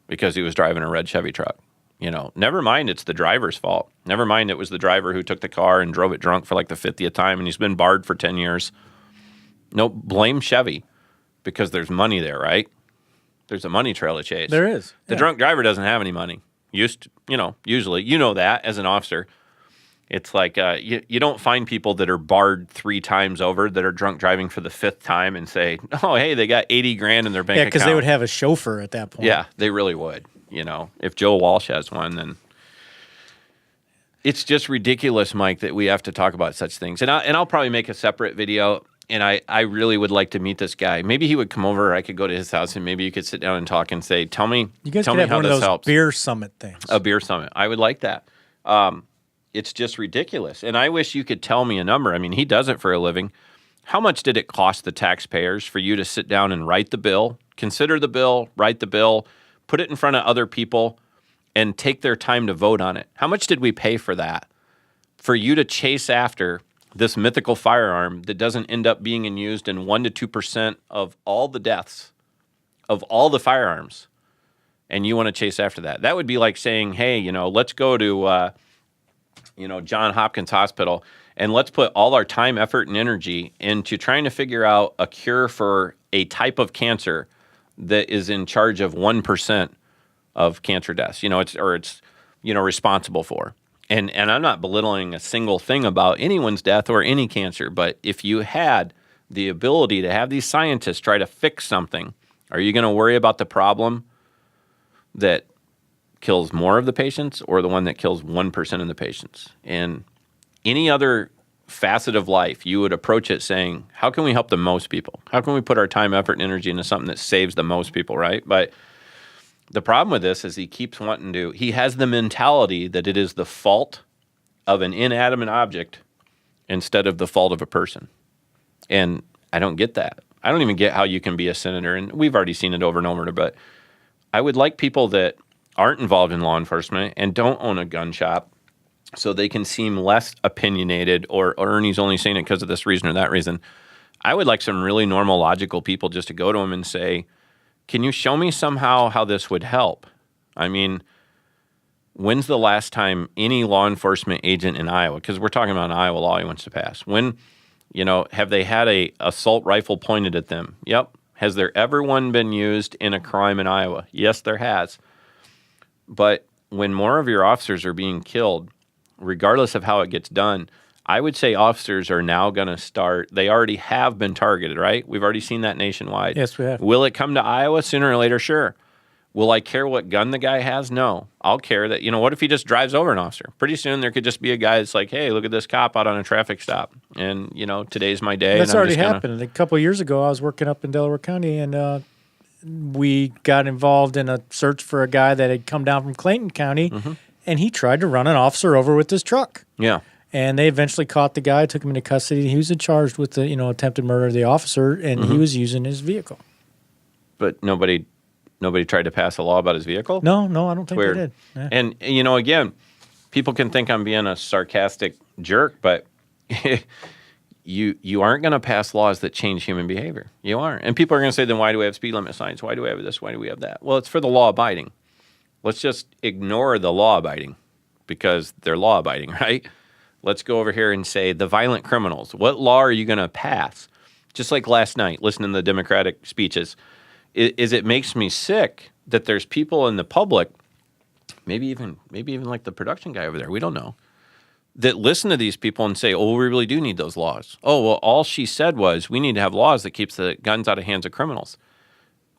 because he was driving a red Chevy truck. Never mind it's the driver's fault. Never mind it was the driver who took the car and drove it drunk for like the 50th time and he's been barred for 10 years. No, blame Chevy because there's money there, right? There's a money trail to chase.
There is.
The drunk driver doesn't have any money. Usually, that as an officer. It's like you don't find people that are barred 3 times over that are drunk driving for the 5th time and say, oh, hey, they got 80 grand in their bank account.
Yeah, because they would have a chauffeur at that point.
Yeah, they really would. If Joe Walsh has one, then it's just ridiculous, Mike, that we have to talk about such things. And I'll probably make a separate video. And I really would like to meet this guy. Maybe he would come over. I could go to his house, and maybe you could sit down and talk and say, "Tell me,
you guys
tell
could
me
have
how
one of
this
those
helps."
Beer summit things.
A beer summit. I would like that. It's just ridiculous. And I wish you could tell me a number. I mean, he does it for a living. How much did it cost the taxpayers for you to sit down and write the bill, consider the bill, write the bill, put it in front of other people, and take their time to vote on it? How much did we pay for that? For you to chase after this mythical firearm that doesn't end up being used in 1% to 2% of all the deaths of all the firearms, and you want to chase after that. That would be like saying, hey, let's go to, Johns Hopkins Hospital, and let's put all our time, effort, and energy into trying to figure out a cure for a type of cancer that is in charge of 1% of cancer deaths, it's responsible for. and I'm not belittling a single thing about anyone's death or any cancer, but if you had the ability to have these scientists try to fix something, are you going to worry about the problem that kills more of the patients or the one that kills 1% of the patients? And any other facet of life, you would approach it saying, how can we help the most people? How can we put our time, effort, and energy into something that saves the most people, right? But the problem with this is he has the mentality that it is the fault of an inanimate object instead of the fault of a person. And I don't get that. I don't even get how you can be a senator, and we've already seen it over and over, but I would like people that aren't involved in law enforcement and don't own a gun shop so they can seem less opinionated or Ernie's only saying it because of this reason or that reason. I would like some really normal, logical people just to go to him and say, can you show me somehow how this would help? I mean, when's the last time any law enforcement agent in Iowa, because we're talking about an Iowa law he wants to pass, when, have they had a assault rifle pointed at them? Yep. Has there ever one been used in a crime in Iowa? Yes, there has. But when more of your officers are being killed, regardless of how it gets done, I would say officers are now going to start. They already have been targeted, right? We've already seen that nationwide.
Yes, we have.
Will it come to Iowa sooner or later? Sure. Will I care what gun the guy has? No. I'll care that, what if he just drives over an officer? Pretty soon there could just be a guy that's like, hey, look at this cop out on a traffic stop. And, today's my day.
That's
and
already happened. A couple of years ago, I was working up in Delaware County, and we got involved in a search for a guy that had come down from Clayton County, and he tried to run an officer over with his truck.
Yeah.
And they eventually caught the guy, took him into custody. He was charged with the, attempted murder of the officer, and he was using his vehicle.
But nobody tried to pass a law about his vehicle?
No, I don't think they did. Yeah.
And, again, people can think I'm being a sarcastic jerk, but you aren't going to pass laws that change human behavior. You aren't. And people are going to say, then why do we have speed limit signs? Why do we have this? Why do we have that? Well, it's for the law abiding. Let's just ignore the law abiding because they're law abiding, right? Let's go over here and say the violent criminals. What law are you going to pass? Just like last night, listening to the Democratic speeches, it makes me sick that there's people in the public, maybe even like the production guy over there, we don't know, that listen to these people and say, oh, we really do need those laws. Oh, well, all she said was we need to have laws that keeps the guns out of hands of criminals.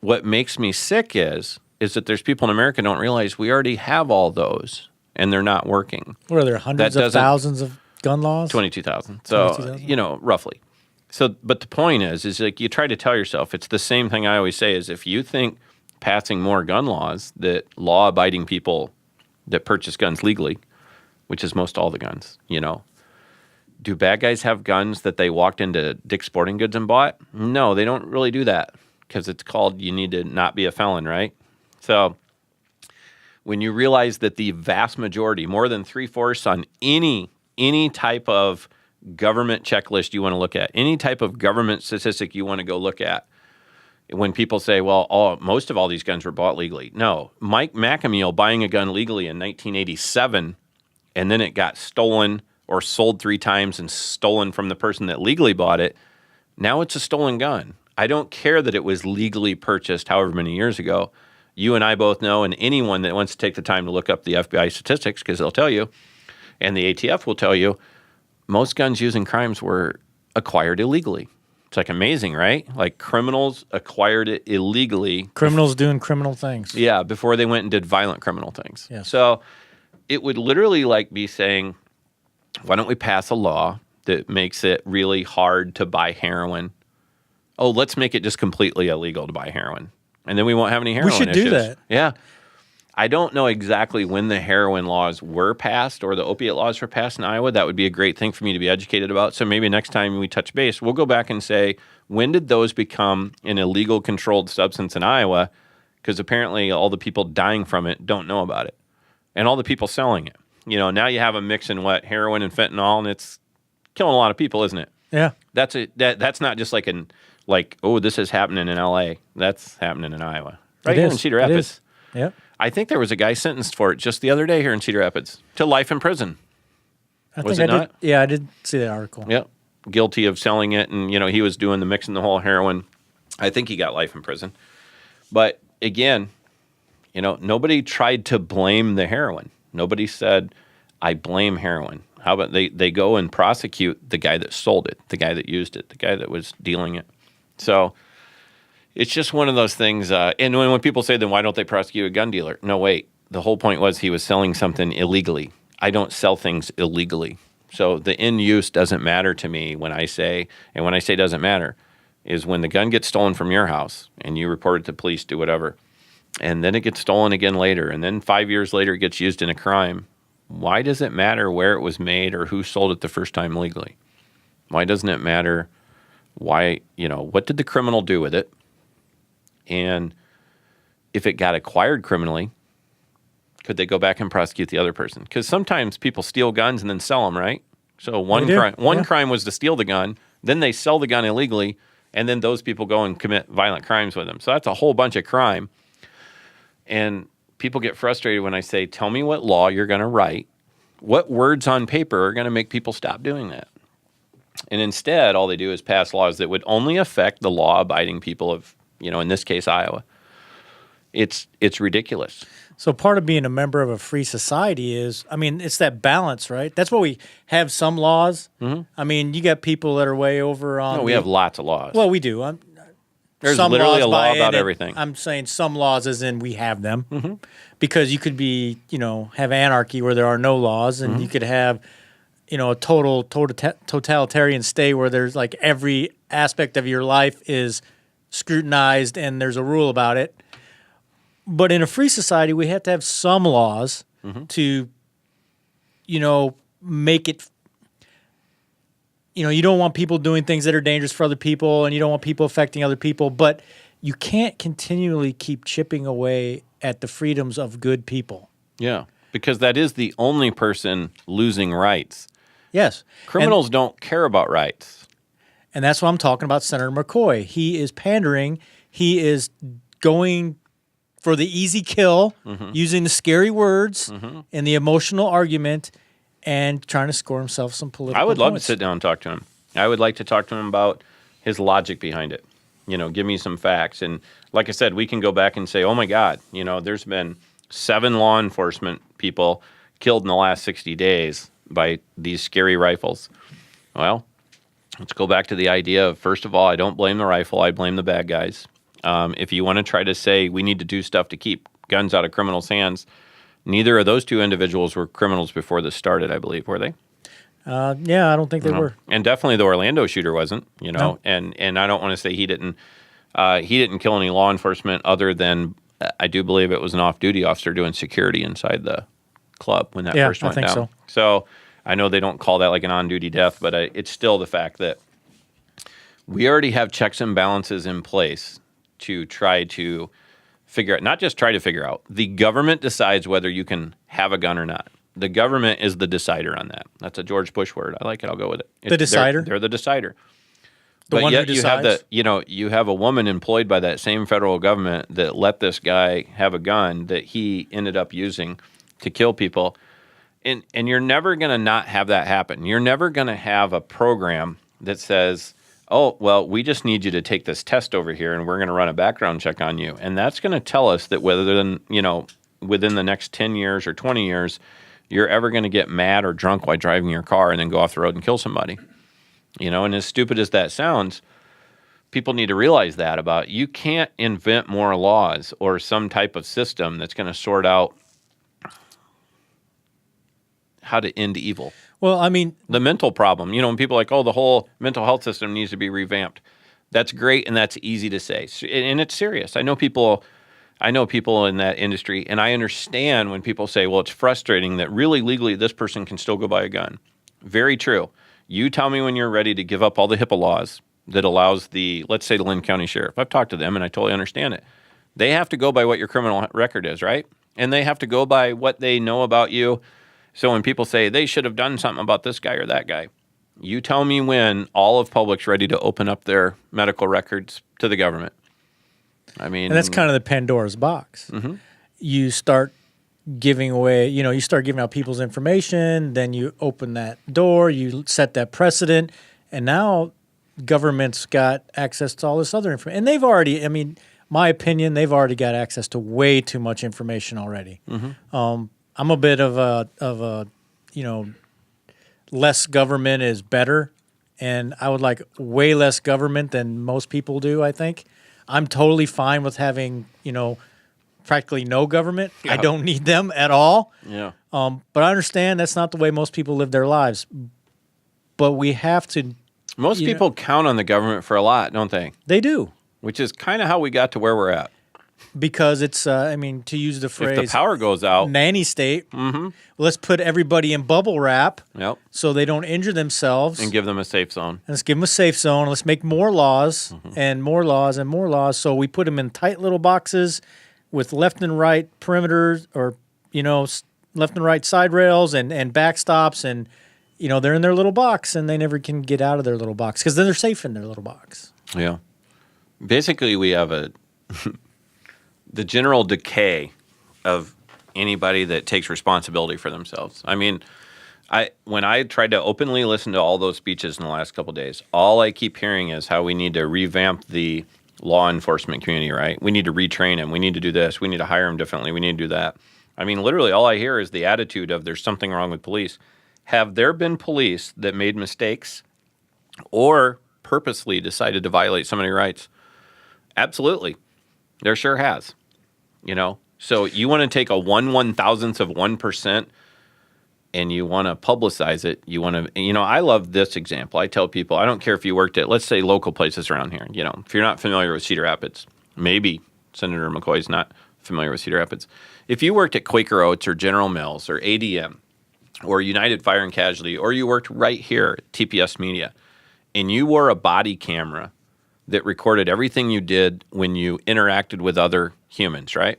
What makes me sick is that there's people in America don't realize we already have all those and they're not working.
What are there, hundreds of thousands of gun laws?
22,000. So, roughly. So, but the point is like you try to tell yourself, it's the same thing I always say is if you think passing more gun laws that law-abiding people that purchase guns legally, which is most all the guns, do bad guys have guns that they walked into Dick's Sporting Goods and bought? No, they don't really do that because it's called you need to not be a felon, right? So when you realize that the vast majority, more than 3/4 on any type of government checklist you want to look at, any type of government statistic you want to go look at, when people say, well, most of all these guns were bought legally. No, Mike McAmeel buying a gun legally in 1987, and then it got stolen or sold 3 times and stolen from the person that legally bought it. Now it's a stolen gun. I don't care that it was legally purchased however many years ago. You and I both know, and anyone that wants to take the time to look up the FBI statistics, because they'll tell you, and the ATF will tell you, most guns used in crimes were acquired illegally. It's like amazing, right? Like criminals acquired it illegally.
Criminals doing criminal things.
Yeah, before they went and did violent criminal things.
Yes.
So it would literally be saying, why don't we pass a law that makes it really hard to buy heroin? Oh, let's make it just completely illegal to buy heroin. And then we won't have any heroin issues.
We should do that.
Yeah. I don't know exactly when the heroin laws were passed or the opiate laws were passed in Iowa. That would be a great thing for me to be educated about. So maybe next time we touch base, we'll go back and say, when did those become an illegal controlled substance in Iowa? Because apparently all the people dying from it don't know about it. And all the people selling it. Now you have a mix in heroin and fentanyl, and it's killing a lot of people, isn't it?
Yeah.
That's not just oh, this is happening in L.A. That's happening in Iowa. Right here in Cedar Rapids.
Yep.
I think there was a guy sentenced for it just the other day here in Cedar Rapids to life in prison. Was it not?
Yeah, I did see that article.
Yep. Guilty of selling it, and he was doing the mixing the whole heroin. I think he got life in prison. But again, nobody tried to blame the heroin. Nobody said, I blame heroin. How about they go and prosecute the guy that sold it, the guy that used it, the guy that was dealing it. So it's just one of those things. And when people say, then why don't they prosecute a gun dealer? No, wait. The whole point was he was selling something illegally. I don't sell things illegally. So the end use doesn't matter to me when I say doesn't matter, is when the gun gets stolen from your house and you report it to police, do whatever, and then it gets stolen again later, and then 5 years later it gets used in a crime. Why does it matter where it was made or who sold it the first time legally? Why doesn't it matter what did the criminal do with it? And if it got acquired criminally, could they go back and prosecute the other person? Because sometimes people steal guns and then sell them, right? So one crime was to steal the gun, then they sell the gun illegally, and then those people go and commit violent crimes with them. So that's a whole bunch of crime. And people get frustrated when I say, tell me what law you're going to write, what words on paper are going to make people stop doing that. And instead, all they do is pass laws that would only affect the law-abiding people of, in this case, Iowa. It's ridiculous.
So part of being a member of a free society is, it's that balance, right? That's why we have some laws. Mm-hmm. You got people that are way over on.
No, we have lots of laws.
Well, we do.
There's literally a law about everything.
I'm saying some laws as in we have them. Because you could be, have anarchy where there are no laws, and you could have, a total totalitarian state where there's like every aspect of your life is scrutinized and there's a rule about it. But in a free society, we have to have some laws to, make it. You don't want people doing things that are dangerous for other people, and you don't want people affecting other people. But you can't continually keep chipping away at the freedoms of good people.
Yeah, because that is the only person losing rights.
Yes.
Criminals don't care about rights.
And that's what I'm talking about, Senator McCoy. He is pandering. He is going for the easy kill, using the scary words and the emotional argument, and trying to score himself some political
I would love
points.
to sit down and talk to him. I would like to talk to him about his logic behind it. Give me some facts. And like I said, we can go back and say, oh my God, there's been 7 law enforcement people killed in the last 60 days by these scary rifles. Well, let's go back to the idea of, first of all, I don't blame the rifle. I blame the bad guys. If you want to try to say we need to do stuff to keep guns out of criminals' hands, neither of those two individuals were criminals before this started, I believe, were they?
Yeah, I don't think they were.
And definitely the Orlando shooter wasn't,
No.
And I don't want to say he didn't kill any law enforcement other than I do believe it was an off-duty officer doing security inside the club when that first went down.
I think so.
So I know they don't call that like an on-duty death, but it's still the fact that we already have checks and balances in place to try to figure out, not just try to figure out, the government decides whether you can have a gun or not. The government is the decider on that. That's a George Bush word. I like it. I'll go with it.
The decider?
They're the decider.
The
but
one
yet
who
you have
decides?
you have a woman employed by that same federal government that let this guy have a gun that he ended up using to kill people. And you're never going to not have that happen. You're never going to have a program that says, oh, well, we just need you to take this test over here and we're going to run a background check on you. And that's going to tell us that within the next 10 years or 20 years, you're ever going to get mad or drunk while driving your car and then go off the road and kill somebody. And as stupid as that sounds, people need to realize that about you can't invent more laws or some type of system that's going to sort out how to end evil.
Well,
The mental problem, when people are like, oh, the whole mental health system needs to be revamped. That's great, and that's easy to say. And it's serious. I know people in that industry, and I understand when people say, well, it's frustrating that really legally this person can still go buy a gun. Very true. You tell me when you're ready to give up all the HIPAA laws that allows let's say the Lynn County Sheriff. I've talked to them, and I totally understand it. They have to go by what your criminal record is, right? And they have to go by what they know about you. So when people say they should have done something about this guy or that guy, you tell me when all of public's ready to open up their medical records to the government.
and that's kind of the Pandora's box.
Mm-hmm.
You start giving away, you start giving out people's information, then you open that door, you set that precedent, and now government's got access to all this other information. And they've already, my opinion, they've already got access to way too much information already.
Mm-hmm.
I'm a bit of a less government is better, and I would like way less government than most people do, I think. I'm totally fine with having, practically no government.
Yeah.
I don't need them at all.
Yeah.
But I understand that's not the way most people live their lives. But we have to.
Most people count on the government for a lot, don't they?
They do.
Which is kind of how we got to where we're at.
Because it's, to use the phrase,
if the power goes out,
nanny state, let's put everybody in bubble wrap so they don't injure themselves.
And give them a safe zone.
And let's give them a safe zone. Let's make more laws and more laws and more laws. So we put them in tight little boxes with left and right perimeters or, left and right side rails and backstops. And, they're in their little box and they never can get out of their little box because then they're safe in their little box.
Yeah. Basically, we have the general decay of anybody that takes responsibility for themselves. I mean, when I tried to openly listen to all those speeches in the last couple of days, all I keep hearing is how we need to revamp the law enforcement community, right? We need to retrain them. We need to do this. We need to hire them differently. We need to do that. I mean, literally all I hear is the attitude of there's something wrong with police. Have there been police that made mistakes or purposely decided to violate somebody's rights? Absolutely. There sure has. So you want to take a 1/1000th of 1% and you want to publicize it. You want to, I love this example. I tell people, I don't care if you worked at, let's say, local places around here. If you're not familiar with Cedar Rapids, maybe Senator McCoy's not familiar with Cedar Rapids. If you worked at Quaker Oats or General Mills or ADM or United Fire and Casualty, or you worked right here at TPS Media, and you wore a body camera that recorded everything you did when you interacted with other humans, right?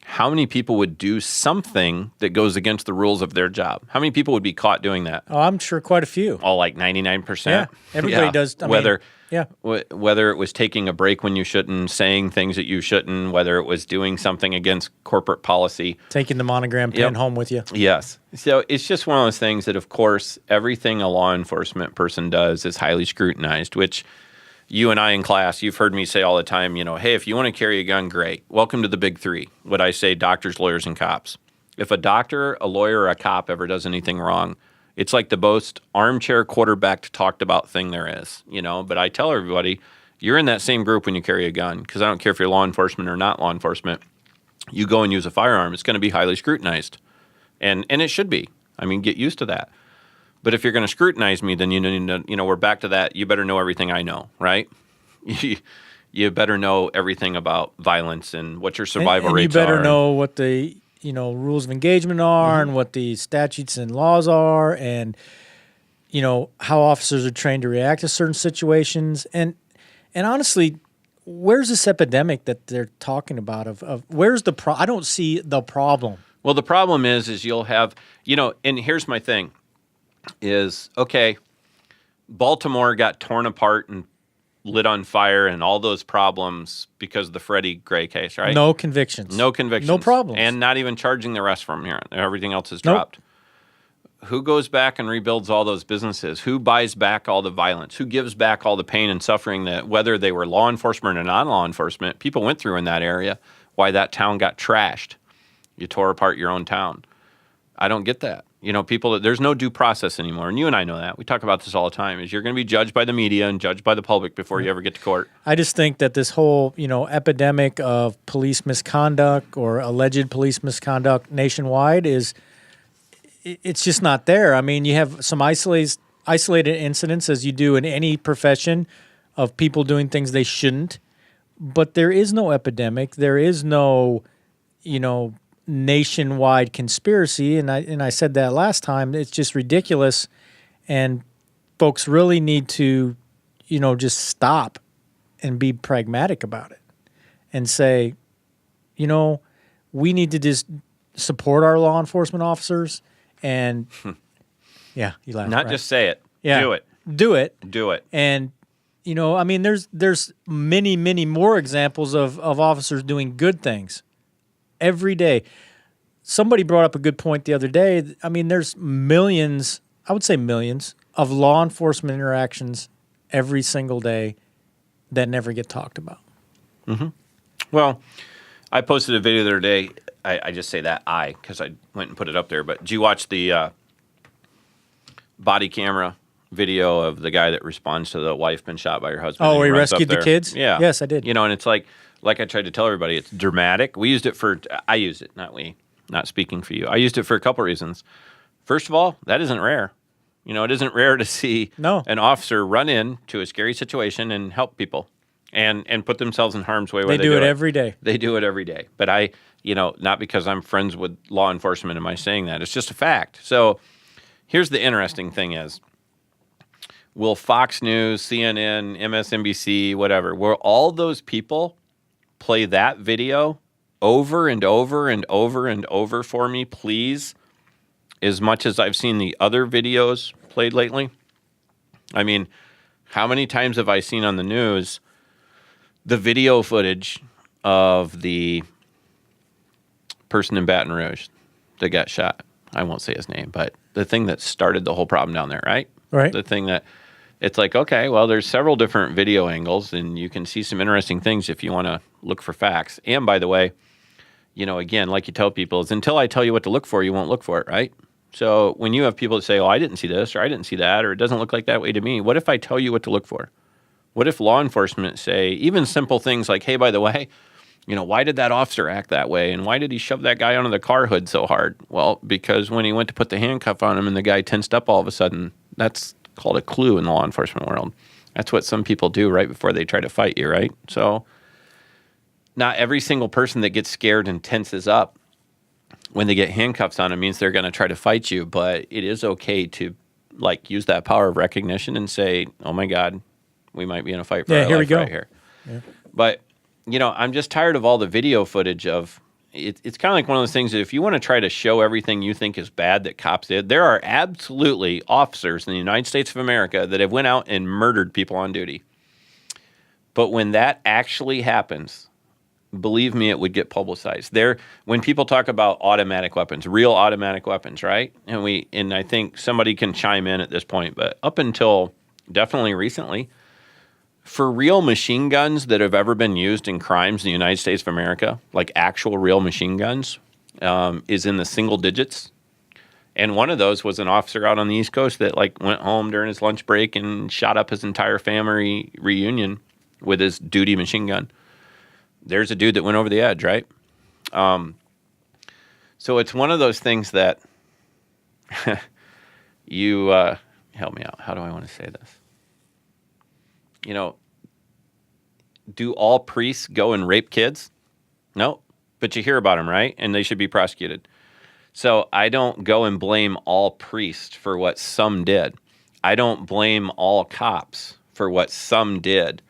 How many people would do something that goes against the rules of their job? How many people would be caught doing that?
Oh, I'm sure quite a few.
Oh, like 99%?
Yeah, everybody does.
Whether it was taking a break when you shouldn't, saying things that you shouldn't, whether it was doing something against corporate policy.
Taking the monogram pin home with you.
Yes. So it's just one of those things that, of course, everything a law enforcement person does is highly scrutinized, which you and I in class, you've heard me say all the time, hey, if you want to carry a gun, great. Welcome to the big three. What I say, doctors, lawyers, and cops. If a doctor, a lawyer, or a cop ever does anything wrong, it's like the most armchair quarterbacked talked about thing there is, But I tell everybody, you're in that same group when you carry a gun, because I don't care if you're law enforcement or not law enforcement. You go and use a firearm, it's going to be highly scrutinized. And it should be. I mean, get used to that. But if you're going to scrutinize me, then we're back to that. You better know everything I know, right? You better know everything about violence and what your survival rates are.
You better know what the rules of engagement are and what the statutes and laws are, and how officers are trained to react to certain situations. And honestly, where's this epidemic that they're talking about? Of where's the I don't see the problem.
Well, the problem is you'll have and here's my thing. Is, okay, Baltimore got torn apart and lit on fire and all those problems because of the Freddie Gray case, right?
No convictions.
No convictions.
No problems.
And not even charging the rest from here. Everything else is dropped. Who goes back and rebuilds all those businesses? Who buys back all the violence? Who gives back all the pain and suffering that, whether they were law enforcement or non-law enforcement, people went through in that area, why that town got trashed? You tore apart your own town. I don't get that. There's no due process anymore. And you and I know that. We talk about this all the time, is you're going to be judged by the media and judged by the public before you ever get to court.
I just think that this whole, epidemic of police misconduct or alleged police misconduct nationwide it's just not there. I mean, you have some isolated incidents, as you do in any profession, of people doing things they shouldn't. But there is no epidemic. There is no, nationwide conspiracy, and I said that last time. It's just ridiculous, and folks really need to, just stop and be pragmatic about it, and say, we need to just support our law enforcement officers, and yeah, you laugh.
Not
right?
just say it.
Yeah,
do it.
Do it. And there's many, many more examples of officers doing good things every day. Somebody brought up a good point the other day. I mean, there's millions, I would say millions, of law enforcement interactions every single day that never get talked about.
Mm-hmm. Well, I posted a video the other day. I just say that because I went and put it up there. But did you watch the body camera video of the guy that responds to the wife been shot by her husband.
Oh,
and
he
runs up
rescued the
there.
kids?
Yeah.
Yes, I did.
And it's like I tried to tell everybody, it's dramatic. We used it I used it, not we, not speaking for you. I used it for a couple reasons. First of all, that isn't rare. It isn't rare to see an officer run in to a scary situation and help people and put themselves in harm's way.
They do it every day.
They do it every day. But not because I'm friends with law enforcement am I saying that. It's just a fact. So here's the interesting thing is, will Fox News, CNN, MSNBC, whatever, will all those people play that video over and over and over and over for me, please, as much as I've seen the other videos played lately? I mean, how many times have I seen on the news the video footage of the person in Baton Rouge that got shot? I won't say his name, but the thing that started the whole problem down there, right?
Right.
The thing that it's like, okay, well, there's several different video angles, and you can see some interesting things if you want to look for facts. And by the way, again, like you tell people, is until I tell you what to look for, you won't look for it, right? So when you have people that say, oh, I didn't see this, or I didn't see that, or it doesn't look like that way to me, what if I tell you what to look for? What if law enforcement say, even simple things like, hey, by the way, why did that officer act that way? And why did he shove that guy onto the car hood so hard? Well, because when he went to put the handcuff on him and the guy tensed up all of a sudden, that's called a clue in the law enforcement world. That's what some people do right before they try to fight you, right? So not every single person that gets scared and tenses up when they get handcuffs on them means they're going to try to fight you, but it is okay to use that power of recognition and say, oh my God, we might be in a fight for our life right here. Yeah. But, I'm just tired of all the video footage of it. It's kind of like one of those things that if you want to try to show everything you think is bad that cops did, there are absolutely officers in the United States of America that have went out and murdered people on duty. But when that actually happens, believe me, it would get publicized. When people talk about automatic weapons, real automatic weapons, right? And I think somebody can chime in at this point, but up until definitely recently, for real machine guns that have ever been used in crimes in the United States of America, like actual real machine guns, is in the single digits. And one of those was an officer out on the East Coast that went home during his lunch break and shot up his entire family reunion with his duty machine gun. There's a dude that went over the edge, right? So it's one of those things that you help me out. How do I want to say this? Do all priests go and rape kids? No, but you hear about them, right? And they should be prosecuted. So I don't go and blame all priests for what some did. I don't blame all cops for what some did.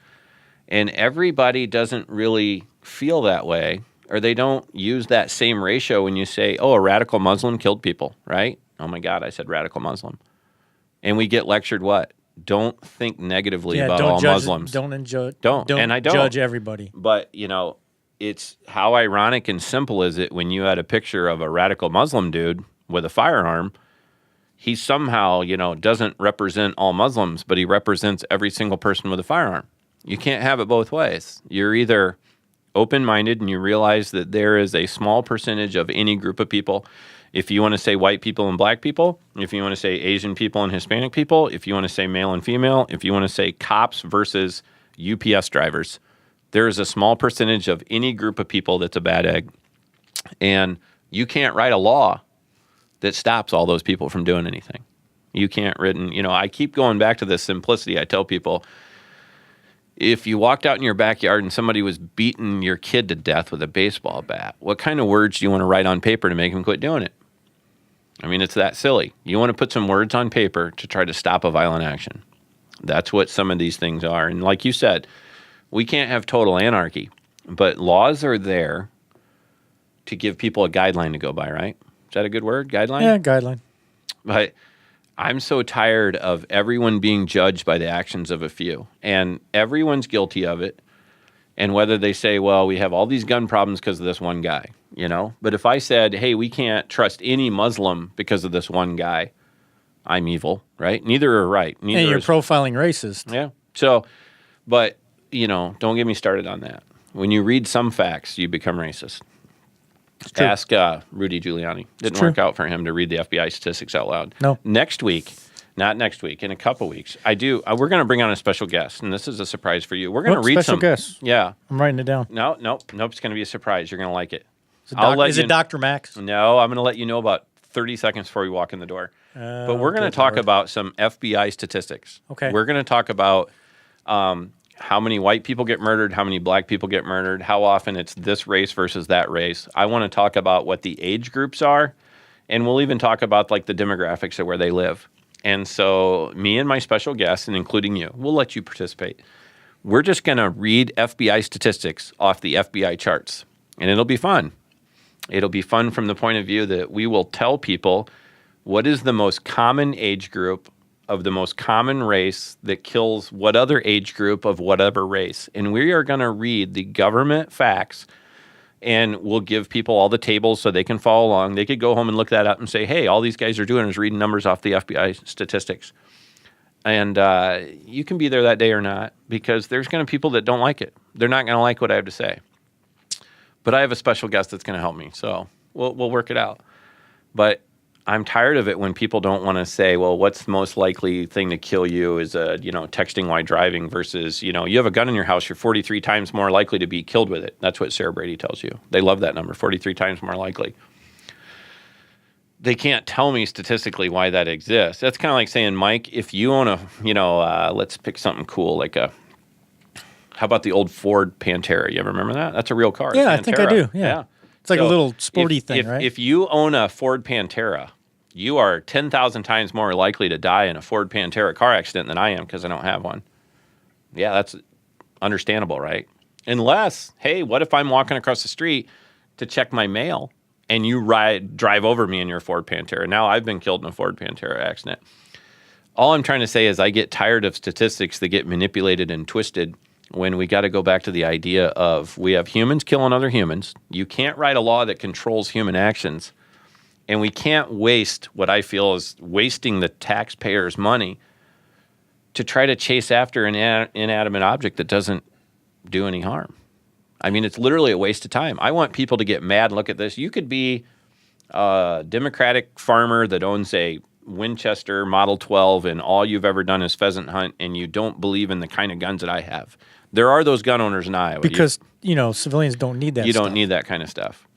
And everybody doesn't really feel that way, or they don't use that same ratio when you say, oh, a radical Muslim killed people, right? Oh my God, I said radical Muslim. And we get lectured what? Don't think negatively about all Muslims.
Don't and I don't judge everybody.
But, it's how ironic and simple is it when you had a picture of a radical Muslim dude with a firearm. He somehow, doesn't represent all Muslims, but he represents every single person with a firearm. You can't have it both ways. You're either open-minded and you realize that there is a small percentage of any group of people. If you want to say white people and black people, if you want to say Asian people and Hispanic people, if you want to say male and female, if you want to say cops versus UPS drivers, there is a small percentage of any group of people that's a bad egg. And you can't write a law that stops all those people from doing anything. You can't I keep going back to this simplicity. I tell people, if you walked out in your backyard and somebody was beating your kid to death with a baseball bat, what kind of words do you want to write on paper to make him quit doing it? I mean, it's that silly. You want to put some words on paper to try to stop a violent action. That's what some of these things are. And like you said, we can't have total anarchy, but laws are there to give people a guideline to go by, right? Is that a good word? Guideline?
Yeah, guideline.
But I'm so tired of everyone being judged by the actions of a few, and everyone's guilty of it. And whether they say, well, we have all these gun problems because of this one guy, But if I said, hey, we can't trust any Muslim because of this one guy, I'm evil, right? Neither are right.
And you're profiling racist.
Yeah. So, but, don't get me started on that. When you read some facts, you become racist. Ask Rudy Giuliani. Didn't work out for him to read the FBI statistics out loud.
No.
Next week, Not next week. In a couple weeks, I do. We're going to bring on a special guest, and this is a surprise for you. We're going to read
special
some
guest.
Yeah,
I'm writing it down.
Nope. It's going to be a surprise. You're going to like it.
Is it Dr. Max?
No, I'm going to let you know about 30 seconds before we walk in the door. But we're going to talk about some FBI statistics.
Okay.
We're going to talk about how many white people get murdered, how many black people get murdered, how often it's this race versus that race. I want to talk about what the age groups are, and we'll even talk about like the demographics of where they live. And so me and my special guest, and including you, we'll let you participate. We're just going to read FBI statistics off the FBI charts, and it'll be fun. It'll be fun from the point of view that we will tell people what is the most common age group of the most common race that kills what other age group of whatever race. And we are going to read the government facts, and we'll give people all the tables so they can follow along. They could go home and look that up and say, hey, all these guys are doing is reading numbers off the FBI statistics. And you can be there that day or not, because there's going to be people that don't like it. They're not going to like what I have to say. But I have a special guest that's going to help me, so we'll work it out. But I'm tired of it when people don't want to say, well, what's the most likely thing to kill you is texting while driving versus, you have a gun in your house, you're 43 times more likely to be killed with it. That's what Sarah Brady tells you. They love that number, 43 times more likely. They can't tell me statistically why that exists. That's kind of like saying, Mike, if you own let's pick something cool, like how about the old Ford Pantera? You ever remember that? That's a real car.
Yeah, I think I do. Yeah. It's like a little sporty thing, right?
If you own a Ford Pantera, you are 10,000 times more likely to die in a Ford Pantera car accident than I am because I don't have one. Yeah, that's understandable, right? Unless, hey, what if I'm walking across the street to check my mail and you drive over me in your Ford Pantera? Now I've been killed in a Ford Pantera accident. All I'm trying to say is I get tired of statistics that get manipulated and twisted when we got to go back to the idea of we have humans killing other humans. You can't write a law that controls human actions. And we can't waste what I feel is wasting the taxpayers' money to try to chase after an inanimate object that doesn't do any harm. I mean, it's literally a waste of time. I want people to get mad and look at this. You could be a Democratic farmer that owns a Winchester Model 12 and all you've ever done is pheasant hunt and you don't believe in the kind of guns that I have. There are those gun owners in Iowa.
Because, civilians don't need that stuff.
You don't need that kind of stuff.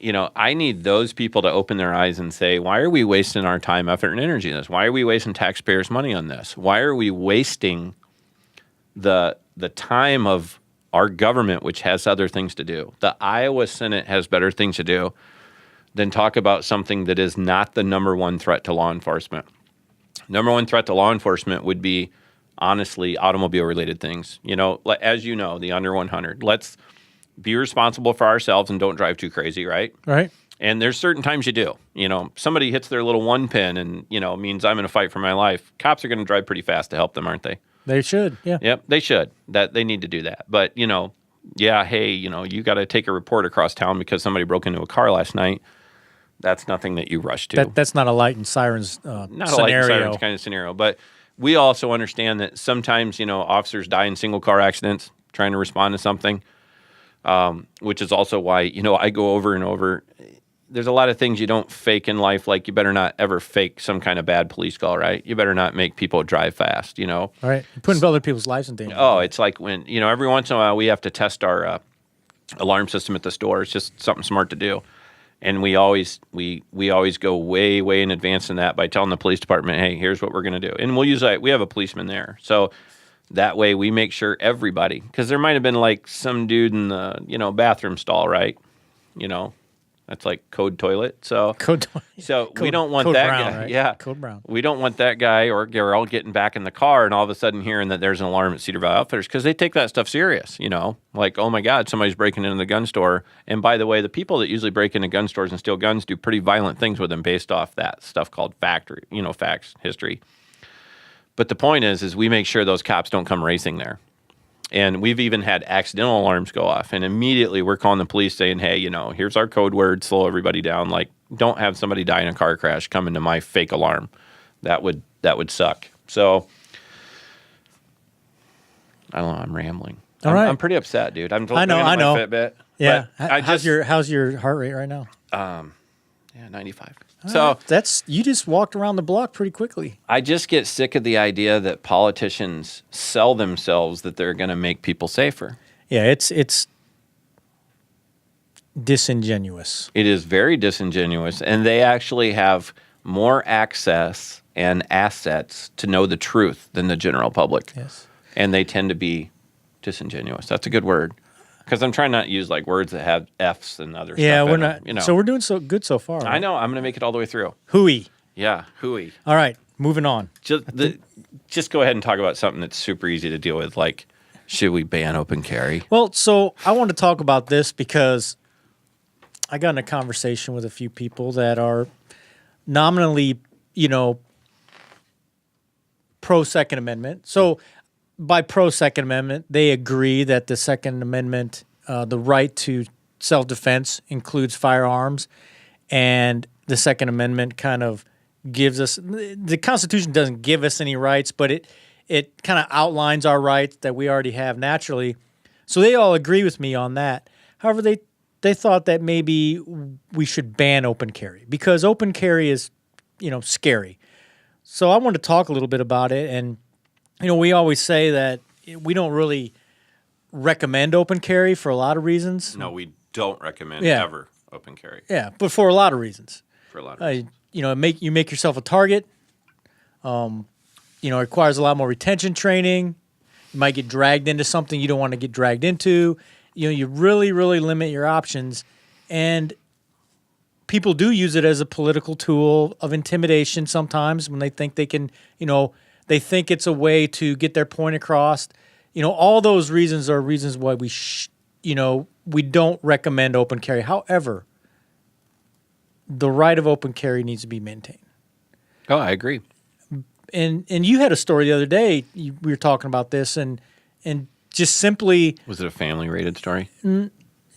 I need those people to open their eyes and say, why are we wasting our time, effort, and energy on this? Why are we wasting taxpayers' money on this? Why are we wasting the time of our government, which has other things to do? The Iowa Senate has better things to do than talk about something that is not the number one threat to law enforcement. Number one threat to law enforcement would be, honestly, automobile-related things. As you know, the under 100. Let's be responsible for ourselves and don't drive too crazy, right?
Right.
And there's certain times you do. Somebody hits their little one pin and, means I'm going to fight for my life. Cops are going to drive pretty fast to help them, aren't they?
They should, yeah.
Yep, they should. They need to do that. But, you got to take a report across town because somebody broke into a car last night. That's nothing that you rush to.
That's not a light and sirens scenario.
Not a light and sirens kind of scenario. But we also understand that sometimes, officers die in single car accidents trying to respond to something. Which is also why, I go over and over. There's a lot of things you don't fake in life. Like you better not ever fake some kind of bad police call, right? You better not make people drive fast,
Right. You're putting other people's lives in danger.
Oh, it's like when, every once in a while we have to test our alarm system at the store. It's just something smart to do. And we always go way, way in advance in that by telling the police department, hey, here's what we're going to do. And we have a policeman there. So that way we make sure everybody, because there might have been like some dude in the, bathroom stall, right? That's like code toilet. So we don't want that
brown,
guy.
Right?
Yeah.
Code brown.
We don't want that guy or they're all getting back in the car and all of a sudden hearing that there's an alarm at Cedar Valley Outfitters because they take that stuff serious, Like, oh my God, somebody's breaking into the gun store. And by the way, the people that usually break into gun stores and steal guns do pretty violent things with them based off that stuff called facts, history. But the point is we make sure those cops don't come racing there. And we've even had accidental alarms go off. And immediately we're calling the police saying, hey, here's our code word, slow everybody down. Like, don't have somebody die in a car crash come into my fake alarm. That would suck. So, I don't know, I'm rambling.
All right.
I'm pretty upset, dude. I'm
I know.
my Fitbit.
Yeah.
But
how's your heart rate right now?
Yeah, 95.
That's you just walked around the block pretty quickly.
I just get sick of the idea that politicians sell themselves that they're going to make people safer.
Yeah, it's disingenuous.
It is very disingenuous, and they actually have more access and assets to know the truth than the general public.
Yes.
And they tend to be disingenuous. That's a good word. Because I'm trying not to use like words that have F's and other stuff.
Yeah, we're
in
not.
them, you know.
So we're doing so good so far. Right?
I know. I'm going to make it all the way through.
Hooey.
Yeah, hooey.
All right, moving on.
Just go ahead and talk about something that's super easy to deal with, like should we ban open carry?
Well, so I want to talk about this because I got in a conversation with a few people that are nominally, pro Second Amendment. So by pro Second Amendment, they agree that the Second Amendment, the right to self-defense includes firearms, and the Second Amendment kind of gives us, the Constitution doesn't give us any rights, but it kind of outlines our rights that we already have naturally. So they all agree with me on that. However, they thought that maybe we should ban open carry because open carry is, scary. So I want to talk a little bit about it. And, we always say that we don't really recommend open carry for a lot of reasons.
No, we don't recommend ever open carry.
Yeah, but for a lot of reasons.
For a lot of reasons.
You make yourself a target. It requires a lot more retention training. You might get dragged into something you don't want to get dragged into. You really, really limit your options. And people do use it as a political tool of intimidation sometimes when they think they can, they think it's a way to get their point across. All those reasons are reasons why we don't recommend open carry. However, the right of open carry needs to be maintained.
Oh, I agree.
And you had a story the other day. We were talking about this, and just simply,
was it a family rated story?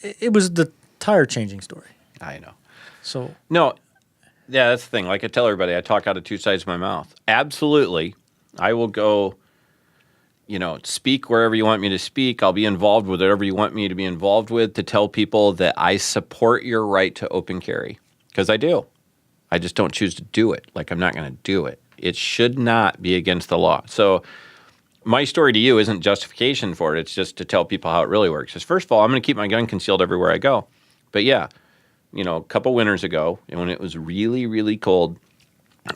it was the tire changing story.
I know.
So
no, yeah, that's the thing. Like I tell everybody, I talk out of two sides of my mouth. Absolutely, I will go. Speak wherever you want me to speak. I'll be involved with whatever you want me to be involved with to tell people that I support your right to open carry. Because I do. I just don't choose to do it. Like, I'm not going to do it. It should not be against the law. So my story to you isn't justification for it. It's just to tell people how it really works. Because first of all, I'm going to keep my gun concealed everywhere I go. But yeah, a couple winters ago, and when it was really, really cold,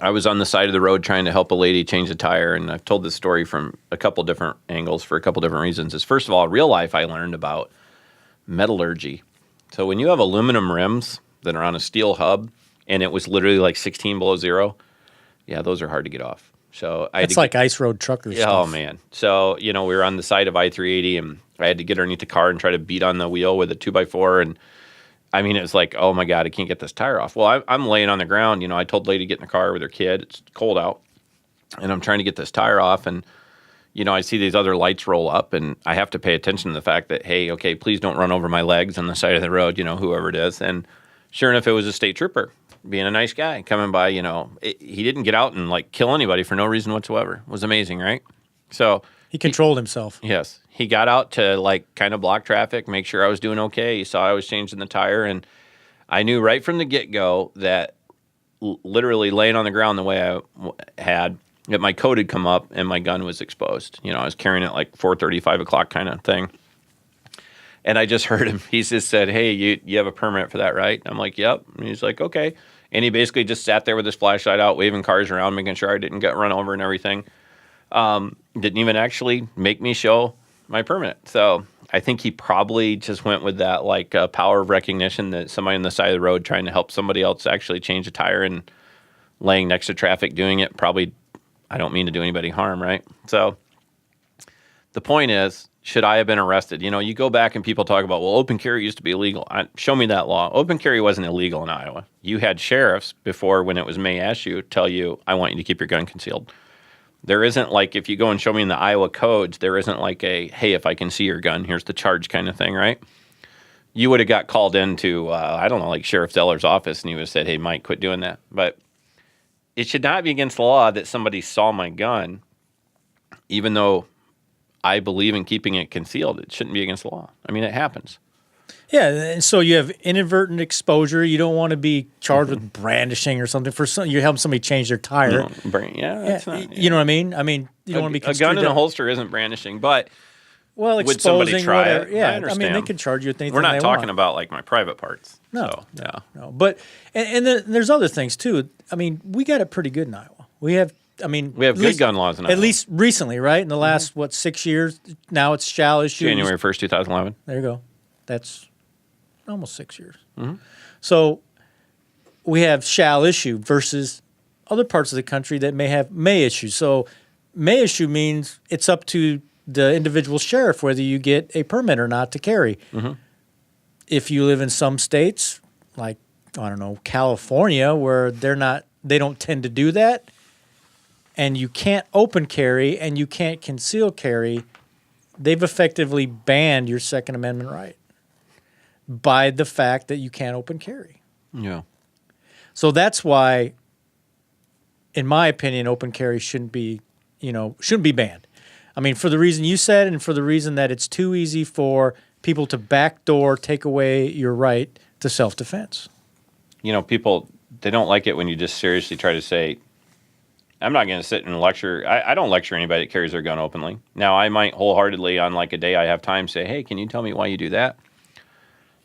I was on the side of the road trying to help a lady change a tire, and I've told this story from a couple different angles for a couple different reasons. Is first of all, real life, I learned about metallurgy. So when you have aluminum rims that are on a steel hub, and it was literally like 16 below zero, yeah, those are hard to get off. So
it's like ice road truckers.
Yeah, oh man. So we were on the side of I-380, and I had to get underneath the car and try to beat on the wheel with a 2x4, and I mean, it was like, oh my God, I can't get this tire off. Well, I'm laying on the ground. I told the lady to get in the car with her kid. It's cold out. And I'm trying to get this tire off. And, I see these other lights roll up. And I have to pay attention to the fact that, hey, okay, please don't run over my legs on the side of the road, whoever it is. And sure enough, it was a state trooper being a nice guy coming by. He didn't get out and like kill anybody for no reason whatsoever. It was amazing, right? So
he controlled himself.
Yes. He got out to like kind of block traffic, make sure I was doing okay. He saw I was changing the tire, and I knew right from the get-go that literally laying on the ground the way I had, that my coat had come up and my gun was exposed. I was carrying it like 4:30, 5 o'clock kind of thing. And I just heard him. He just said, hey, you have a permit for that, right? I'm like, yep. And he's like, okay. And he basically just sat there with his flashlight out, waving cars around, making sure I didn't get run over and everything. Didn't even actually make me show my permit. So I think he probably just went with that like power of recognition that somebody on the side of the road trying to help somebody else actually change a tire and laying next to traffic doing it. Probably, I don't mean to do anybody harm, right? So the point is, should I have been arrested? You go back and people talk about, well, open carry used to be illegal. Show me that law. Open carry wasn't illegal in Iowa. You had sheriffs before, when it was May issue, tell you, I want you to keep your gun concealed. There isn't like, if you go and show me in the Iowa codes, there isn't like a, hey, if I can see your gun, here's the charge kind of thing, right? You would have got called into, like Sheriff Zeller's office, and he would have said, hey, Mike, quit doing that. But it should not be against the law that somebody saw my gun, even though I believe in keeping it concealed. It shouldn't be against the law. I mean, it happens.
Yeah, and so you have inadvertent exposure. You don't want to be charged with brandishing or something. You're helping somebody change their tire.
That's not.
You know what I mean? I mean, you don't want to be
a gun in a holster isn't brandishing, but
would
somebody try
whatever.
it?
Yeah,
I understand.
mean, they can charge you with anything.
We're not
they
talking
want.
about like my private parts.
No,
so,
no. But and then there's other things too. I mean, we got it pretty good in Iowa. We have
good gun laws in Iowa.
At least recently, right? In the last 6 years, now it's shall issue.
January 1st, 2011.
There you go. That's almost 6 years. So we have shall issue versus other parts of the country that may issue. So may issue means it's up to the individual sheriff whether you get a permit or not to carry. If you live in some states, like, I don't know, California, where they don't tend to do that, and you can't open carry and you can't conceal carry, they've effectively banned your Second Amendment right by the fact that you can't open carry.
Yeah.
So that's why, in my opinion, open carry shouldn't be banned. I mean, for the reason you said and for the reason that it's too easy for people to backdoor take away your right to self-defense.
People, they don't like it when you just seriously try to say, I'm not going to sit and lecture. I don't lecture anybody that carries their gun openly. Now, I might wholeheartedly on like a day I have time say, hey, can you tell me why you do that?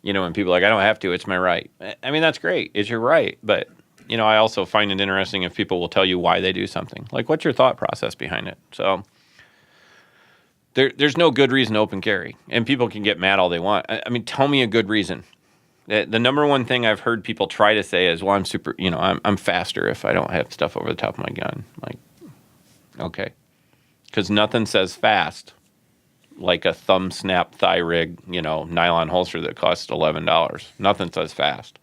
And people are like, I don't have to. It's my right. I mean, that's great. It's your right. But, I also find it interesting if people will tell you why they do something. Like, what's your thought process behind it? So there's no good reason to open carry. And people can get mad all they want. I mean, tell me a good reason. The number one thing I've heard people try to say is, well, I'm super, I'm faster if I don't have stuff over the top of my gun. Like, okay. Because nothing says fast like a thumb snap thigh rig, nylon holster that costs $11. Nothing says fast.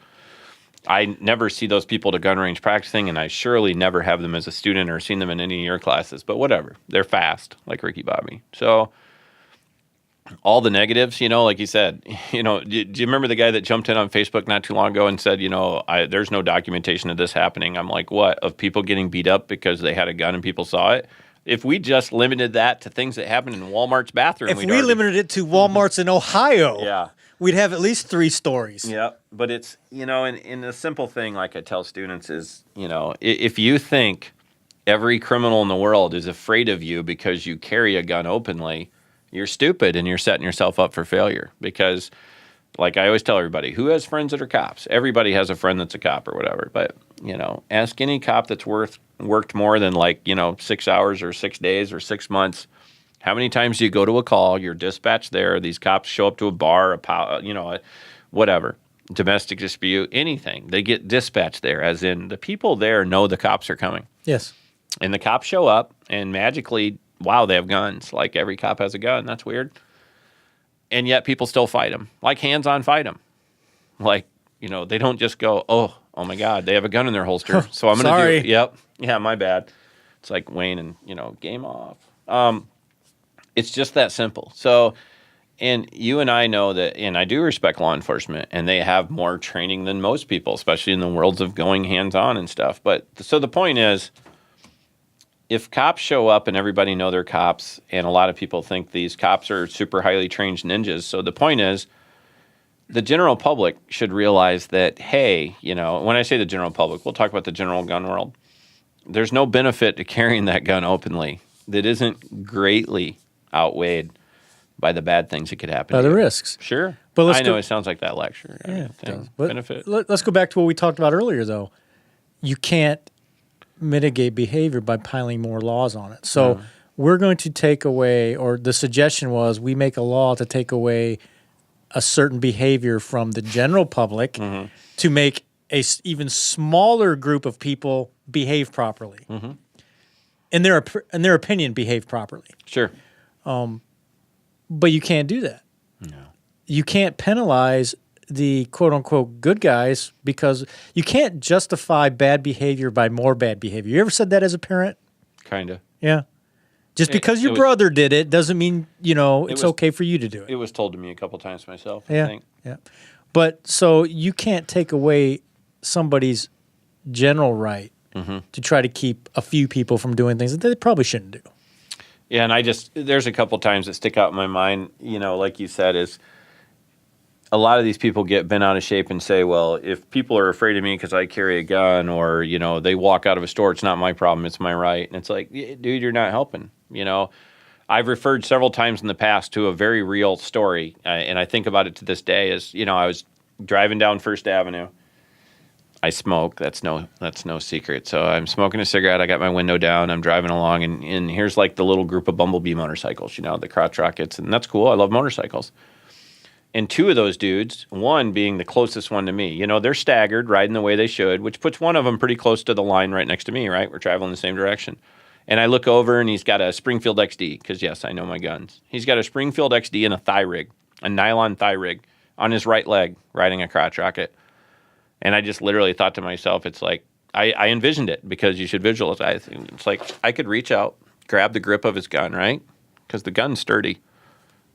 I never see those people to gun range practicing, and I surely never have them as a student or seen them in any of your classes. But whatever. They're fast, like Ricky Bobby. So all the negatives, like you said, do you remember the guy that jumped in on Facebook not too long ago and said, there's no documentation of this happening? I'm like, what? Of people getting beat up because they had a gun and people saw it? If we just limited that to things that happened in Walmart's bathroom,
if we limited it to Walmart's in Ohio, we'd have at least 3 stories.
Yeah, but it's, and the simple thing, like I tell students is, if you think every criminal in the world is afraid of you because you carry a gun openly, you're stupid and you're setting yourself up for failure. Because, like I always tell everybody, who has friends that are cops? Everybody has a friend that's a cop or whatever. But, ask any cop that's worked more than 6 hours or 6 days or 6 months. How many times do you go to a call, you're dispatched there, these cops show up to a bar, whatever, domestic dispute, anything. They get dispatched there, as in the people there know the cops are coming.
Yes.
And the cops show up and magically, wow, they have guns. Like every cop has a gun. That's weird. And yet people still fight them, like hands-on fight them. Like, they don't just go, oh my God, they have a gun in their holster, so I'm going to do it. Yep. Yeah, my bad. It's like Wayne and, game off. It's just that simple. So, and you and I know that, and I do respect law enforcement, and they have more training than most people, especially in the worlds of going hands-on and stuff. But so the point is, if cops show up and everybody know they're cops, and a lot of people think these cops are super highly trained ninjas. So the point is, the general public should realize that, hey, when I say the general public, we'll talk about the general gun world. There's no benefit to carrying that gun openly that isn't greatly outweighed by the bad things that could happen.
By the risks.
Sure. But I know it sounds like that lecture.
Yeah,
benefit.
Let's go back to what we talked about earlier, though. You can't mitigate behavior by piling more laws on it. So we're going to take away, or the suggestion was we make a law to take away a certain behavior from the general public to make a even smaller group of people behave properly. In their opinion, behave properly.
Sure.
But you can't do that.
No.
You can't penalize the quote-unquote good guys because you can't justify bad behavior by more bad behavior. You ever said that as a parent?
Kind of.
Yeah. Just because your brother did it doesn't mean, it's okay for you to do it.
It was told to me a couple times myself,
I think. Yeah. But so you can't take away somebody's general right to try to keep a few people from doing things that they probably shouldn't do.
Yeah, and there's a couple times that stick out in my mind, like you said, is a lot of these people get bent out of shape and say, well, if people are afraid of me because I carry a gun, or, they walk out of a store, it's not my problem, it's my right. And it's like, dude, you're not helping. I've referred several times in the past to a very real story, and I think about it to this day. Is I was driving down First Avenue. I smoke. That's no secret. So I'm smoking a cigarette. I got my window down. I'm driving along, and here's like the little group of Bumblebee motorcycles, the crotch rockets, and that's cool. I love motorcycles. And two of those dudes, one being the closest one to me, they're staggered, riding the way they should, which puts one of them pretty close to the line right next to me, right? We're traveling the same direction. And I look over, and he's got a Springfield XD, because, yes, I know my guns. He's got a Springfield XD and a thigh rig, a nylon thigh rig, on his right leg, riding a crotch rocket. And I just literally thought to myself, it's like, I envisioned it, because you should visualize. It's like I could reach out, grab the grip of his gun, right? Because the gun's sturdy.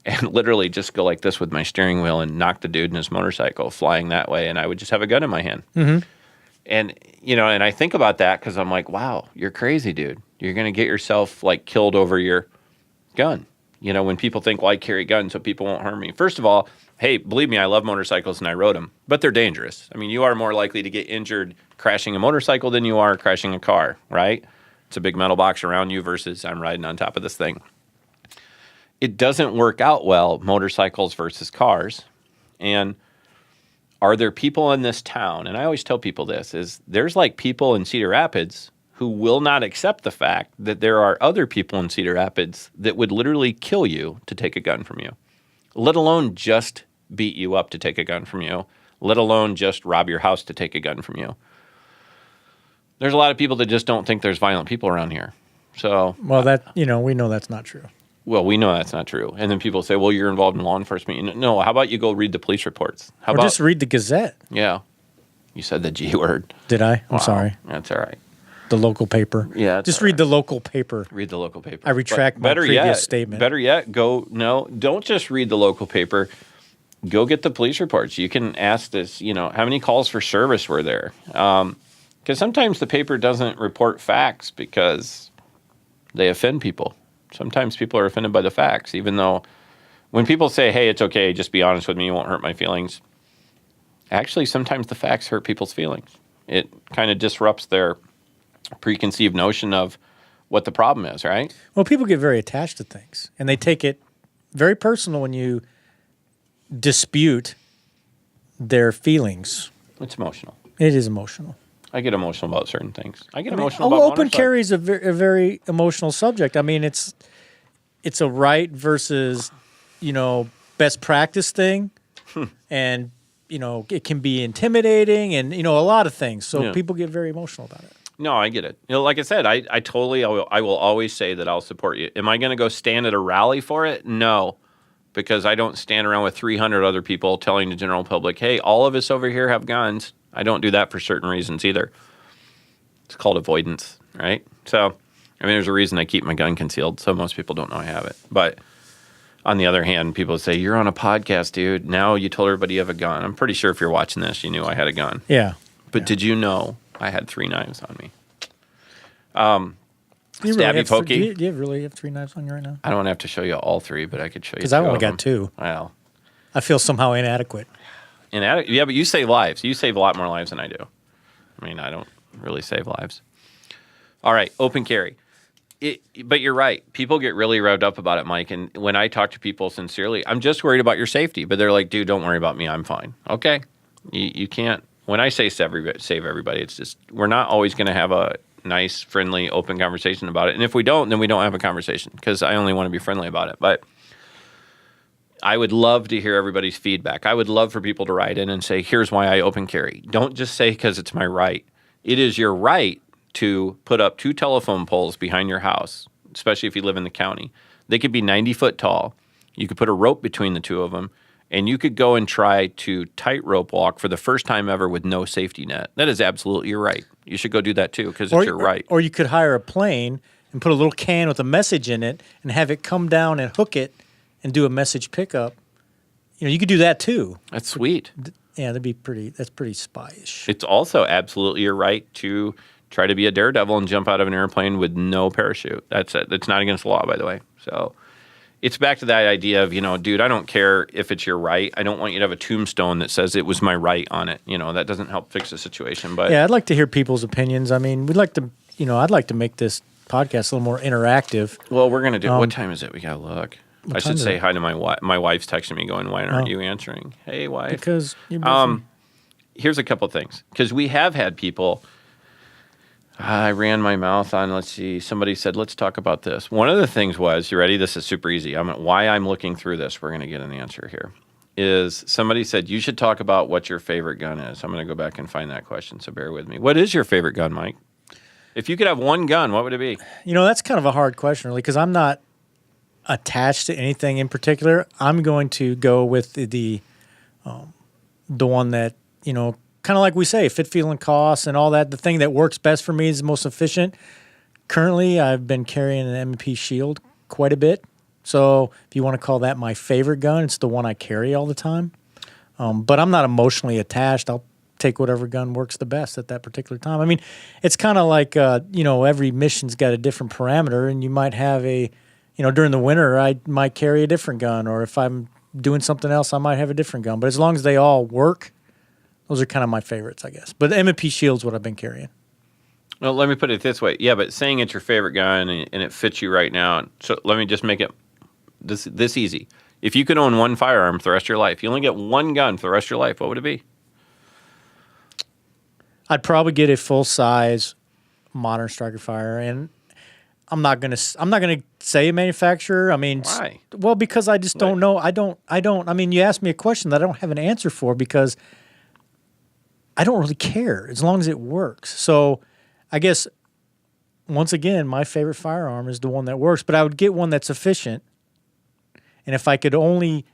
And literally just go like this with my steering wheel and knock the dude in his motorcycle flying that way, and I would just have a gun in my hand. Mm-hmm. And, and I think about that because I'm like, wow, you're crazy, dude. You're going to get yourself, like, killed over your gun. When people think, well, I carry guns so people won't harm me. First of all, hey, believe me, I love motorcycles and I rode them, but they're dangerous. I mean, you are more likely to get injured crashing a motorcycle than you are crashing a car, right? It's a big metal box around you versus I'm riding on top of this thing. It doesn't work out well, motorcycles versus cars. And are there people in this town, and I always tell people this, is there's like people in Cedar Rapids who will not accept the fact that there are other people in Cedar Rapids that would literally kill you to take a gun from you, let alone just beat you up to take a gun from you, let alone just rob your house to take a gun from you. There's a lot of people that just don't think there's violent people around here. So,
well, we know that's not true.
Well, we know that's not true. And then people say, well, you're involved in law enforcement. No, how about you go read the police reports? How about
just read the Gazette?
Yeah. You said the G word.
Did I? I'm sorry.
That's all right.
The local paper.
Yeah.
Just read the local paper.
Read the local paper.
I retract my previous statement.
Better yet, don't just read the local paper. Go get the police reports. You can ask this, how many calls for service were there? Because sometimes the paper doesn't report facts because they offend people. Sometimes people are offended by the facts, even though when people say, hey, it's okay, just be honest with me, you won't hurt my feelings. Actually, sometimes the facts hurt people's feelings. It kind of disrupts their preconceived notion of what the problem is, right?
Well, people get very attached to things, and they take it very personal when you dispute their feelings.
It's emotional.
It is emotional.
I get emotional about certain things. I get emotional about
open carry is a very emotional subject. I mean, it's a right versus, best practice thing. And, it can be intimidating and, a lot of things. So people get very emotional about it.
No, I get it. Like I said, I will always say that I'll support you. Am I going to go stand at a rally for it? No, because I don't stand around with 300 other people telling the general public, hey, all of us over here have guns. I don't do that for certain reasons either. It's called avoidance, right? So, there's a reason I keep my gun concealed, so most people don't know I have it. But on the other hand, people say, you're on a podcast, dude. Now you told everybody you have a gun. I'm pretty sure if you're watching this, you knew I had a gun.
Yeah.
But did you know I had 3 knives on me?
Stabby pokey. Do you really have 3 knives on you right now?
I don't have to show you all 3, but I could show you 2
because I only got 2.
Well.
I feel somehow inadequate.
Yeah, but you save lives. You save a lot more lives than I do. I don't really save lives. All right, open carry. But you're right. People get really revved up about it, Mike. And when I talk to people sincerely, I'm just worried about your safety. But they're like, dude, don't worry about me. I'm fine. Okay. You can't. When I say save everybody, it's just we're not always going to have a nice, friendly, open conversation about it. And if we don't, then we don't have a conversation because I only want to be friendly about it. But I would love to hear everybody's feedback. I would love for people to write in and say, here's why I open carry. Don't just say because it's my right. It is your right to put up 2 telephone poles behind your house, especially if you live in the county. They could be 90 foot tall. You could put a rope between the 2 of them, and you could go and try to tightrope walk for the first time ever with no safety net. That is absolutely your right. You should go do that too because it's your right.
Or you could hire a plane and put a little can with a message in it and have it come down and hook it and do a message pickup. You could do that too.
That's sweet.
Yeah, that's pretty spy-ish.
It's also absolutely your right to try to be a daredevil and jump out of an airplane with no parachute. That's it. It's not against the law, by the way. So it's back to that idea of, dude, I don't care if it's your right. I don't want you to have a tombstone that says it was my right on it. That doesn't help fix the situation. But
yeah, I'd like to hear people's opinions. I mean, we'd like to, I'd like to make this podcast a little more interactive.
Well, we're going to do, what time is it? We got to look. I should say
it?
hi to my wife. My wife's texting me going, why aren't you answering? Hey, wife.
Because you're busy.
Here's a couple things. Because we have had people, I ran my mouth on, let's see, somebody said, let's talk about this. One of the things was, you ready? This is super easy. Why I'm looking through this, we're going to get an answer here, is somebody said, you should talk about what your favorite gun is. I'm going to go back and find that question, so bear with me. What is your favorite gun, Mike? If you could have one gun, what would it be?
That's kind of a hard question, really, because I'm not attached to anything in particular. I'm going to go with the one that, kind of like we say, fit, feel, and cost and all that. The thing that works best for me is the most efficient. Currently, I've been carrying an M&P Shield quite a bit. So if you want to call that my favorite gun, it's the one I carry all the time. But I'm not emotionally attached. I'll take whatever gun works the best at that particular time. I mean, it's kind of like, every mission's got a different parameter, and you might have during the winter, I might carry a different gun, or if I'm doing something else, I might have a different gun. But as long as they all work, those are kind of my favorites, I guess. But the M&P Shield's what I've been carrying.
Well, let me put it this way. Yeah, but saying it's your favorite gun and it fits you right now, so let me just make it this easy. If you could own one firearm for the rest of your life, you only get one gun for the rest of your life, what would it be?
I'd probably get a full-size modern striker fire, and I'm not gonna say a manufacturer. I mean,
why?
Well, because I just don't know. I don't. I mean, you asked me a question that I don't have an answer for because I don't really care as long as it works. So, I guess once again, my favorite firearm is the one that works. But I would get one that's efficient, and if I could only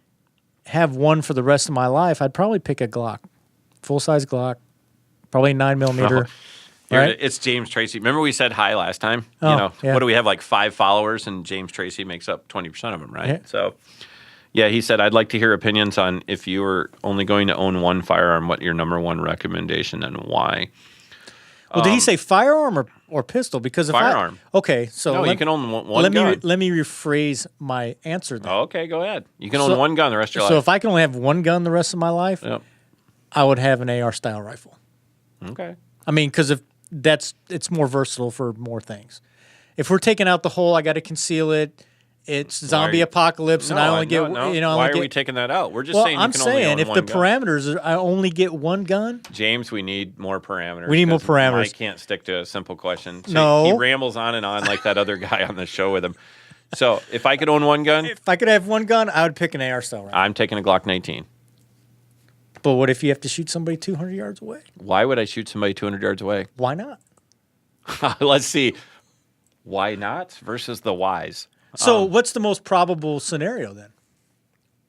have one for the rest of my life, I'd probably pick a Glock, full-size Glock, probably 9mm. Right?
It's James Tracy. Remember we said hi last time?
Yeah.
What do we have, like 5 followers, and James Tracy makes up 20% of them, right?
Yeah.
So, yeah, he said, I'd like to hear opinions on if you were only going to own one firearm, what your number one recommendation and why.
Well, did he say firearm or pistol? Because if
firearm.
Okay, so
no, you can own one gun.
Let me rephrase my answer then.
Oh, okay, go ahead. You can own one gun the rest of your life.
So if I can only have one gun the rest of my life,
yep.
I would have an AR-style rifle.
Okay.
I mean, because it's more versatile for more things. If we're taking out the whole, I got to conceal it. It's zombie apocalypse, and I only get.
Why are we taking that out? We're just saying.
I'm
saying only own
if
one
the
gun.
parameters are, I only get one gun.
James, we need more parameters.
We need more parameters.
I can't stick to a simple question. So
No,
he rambles on and on like that other guy on the show with him. So if I could own one gun,
if I could have one gun, I would pick an AR-style rifle.
I'm taking a Glock 19.
But what if you have to shoot somebody 200 yards away?
Why would I shoot somebody 200 yards away?
Why not?
Let's see. Why not versus the whys.
So what's the most probable scenario then?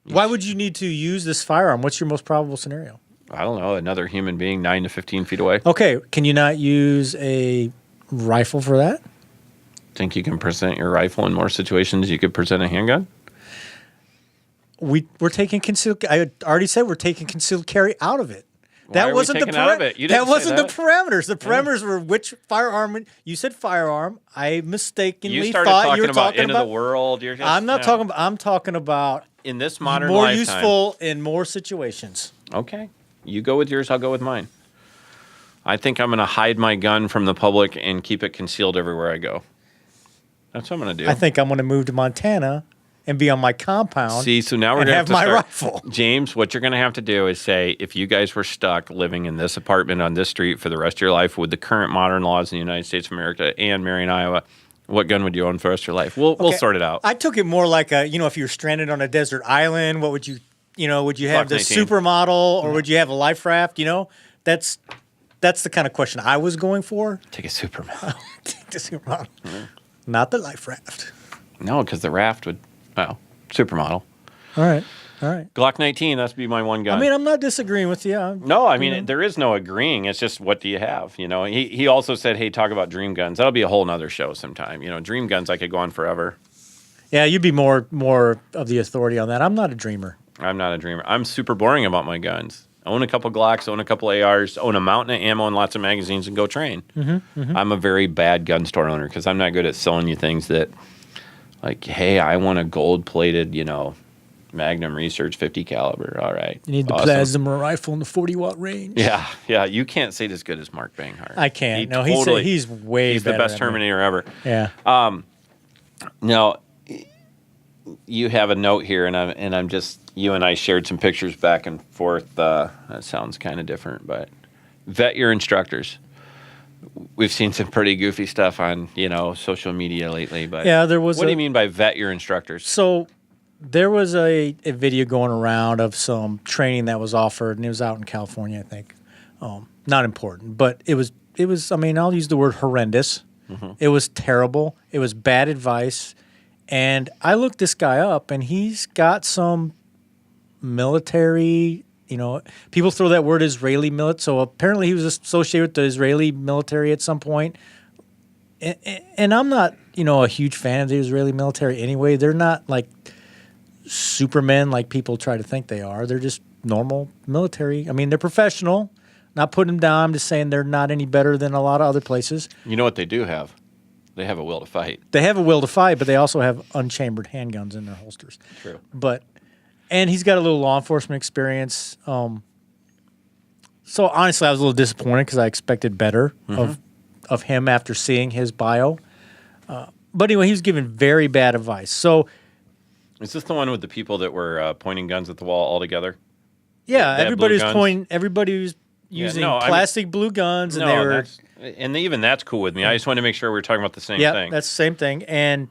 Why would you need to use this firearm? What's your most probable scenario?
I don't know. Another human being 9 to 15 feet away.
Okay. Can you not use a rifle for that?
Think you can present your rifle in more situations you could present a handgun?
We're taking concealed. I already said we're taking concealed carry out of it.
That wasn't the
parameters. The parameters were which firearm. You said firearm. I mistakenly
started
thought you were
about
talking
end
about
of the world.
I'm not talking about. I'm talking about
in this modern
more
lifetime.
useful in more situations.
Okay, you go with yours. I'll go with mine. I think I'm going to hide my gun from the public and keep it concealed everywhere I go. That's what I'm going to do.
I think I'm going to move to Montana and be on my compound.
See, so now we're going to
have my rifle.
James, what you're going to have to do is say, if you guys were stuck living in this apartment on this street for the rest of your life with the current modern laws in the United States of America and Marion, Iowa, what gun would you own for the rest of your life? We'll sort it out.
I took it more like if you were stranded on a desert island, what would you, would you have the supermodel or would you have a life raft? That's the kind of question I was going for.
Take a supermodel.
Take the supermodel. Mm-hmm. Not the life raft.
No, because the raft would... Well, supermodel.
All right.
Glock 19, that's be my one gun.
I mean, I'm not disagreeing with you.
No, I mean, there is no agreeing. It's just, what do you have? He also said, hey, talk about dream guns. That'll be a whole nother show sometime. Dream guns, I could go on forever.
Yeah, you'd be more of the authority on that. I'm not a dreamer.
I'm not a dreamer. I'm super boring about my guns. Own a couple Glocks, own a couple ARs, own a mountain of ammo and lots of magazines, and go train. Mm-hmm. I'm a very bad gun store owner because I'm not good at selling you things that Like, hey, I want a gold-plated, Magnum Research 50 caliber. All right.
You need the plasma rifle in the 40-watt range.
Yeah. You can't say it as good as Mark Banghart.
I can't. He's way
He's
better.
the best Terminator ever.
Yeah.
Now, you have a note here, and I'm just, you and I shared some pictures back and forth. That sounds kind of different, but vet your instructors. We've seen some pretty goofy stuff on, social media lately. But
yeah, there was.
What do you mean by vet your instructors?
So there was a video going around of some training that was offered, and it was out in California, I think. Not important, but it was. I mean, I'll use the word horrendous. Mm-hmm. It was terrible. It was bad advice. And I looked this guy up, and he's got some military, people throw that word Israeli military. So apparently he was associated with the Israeli military at some point. And I'm not, a huge fan of the Israeli military anyway. They're not like supermen like people try to think they are. They're just normal military. I mean, they're professional. Not putting them down. I'm just saying they're not any better than a lot of other places.
You know what they do have? They have a will to fight.
They have a will to fight, but they also have unchambered handguns in their holsters.
True.
And he's got a little law enforcement experience. So honestly, I was a little disappointed because I expected better of him after seeing his bio. But anyway, he was giving very bad advice. So,
is this the one with the people that were pointing guns at the wall all together?
Yeah, everybody was pointing. Everybody was using plastic blue guns, and they were.
And even that's cool with me. I just wanted to make sure we were talking about the same thing.
Yeah, that's the same thing. And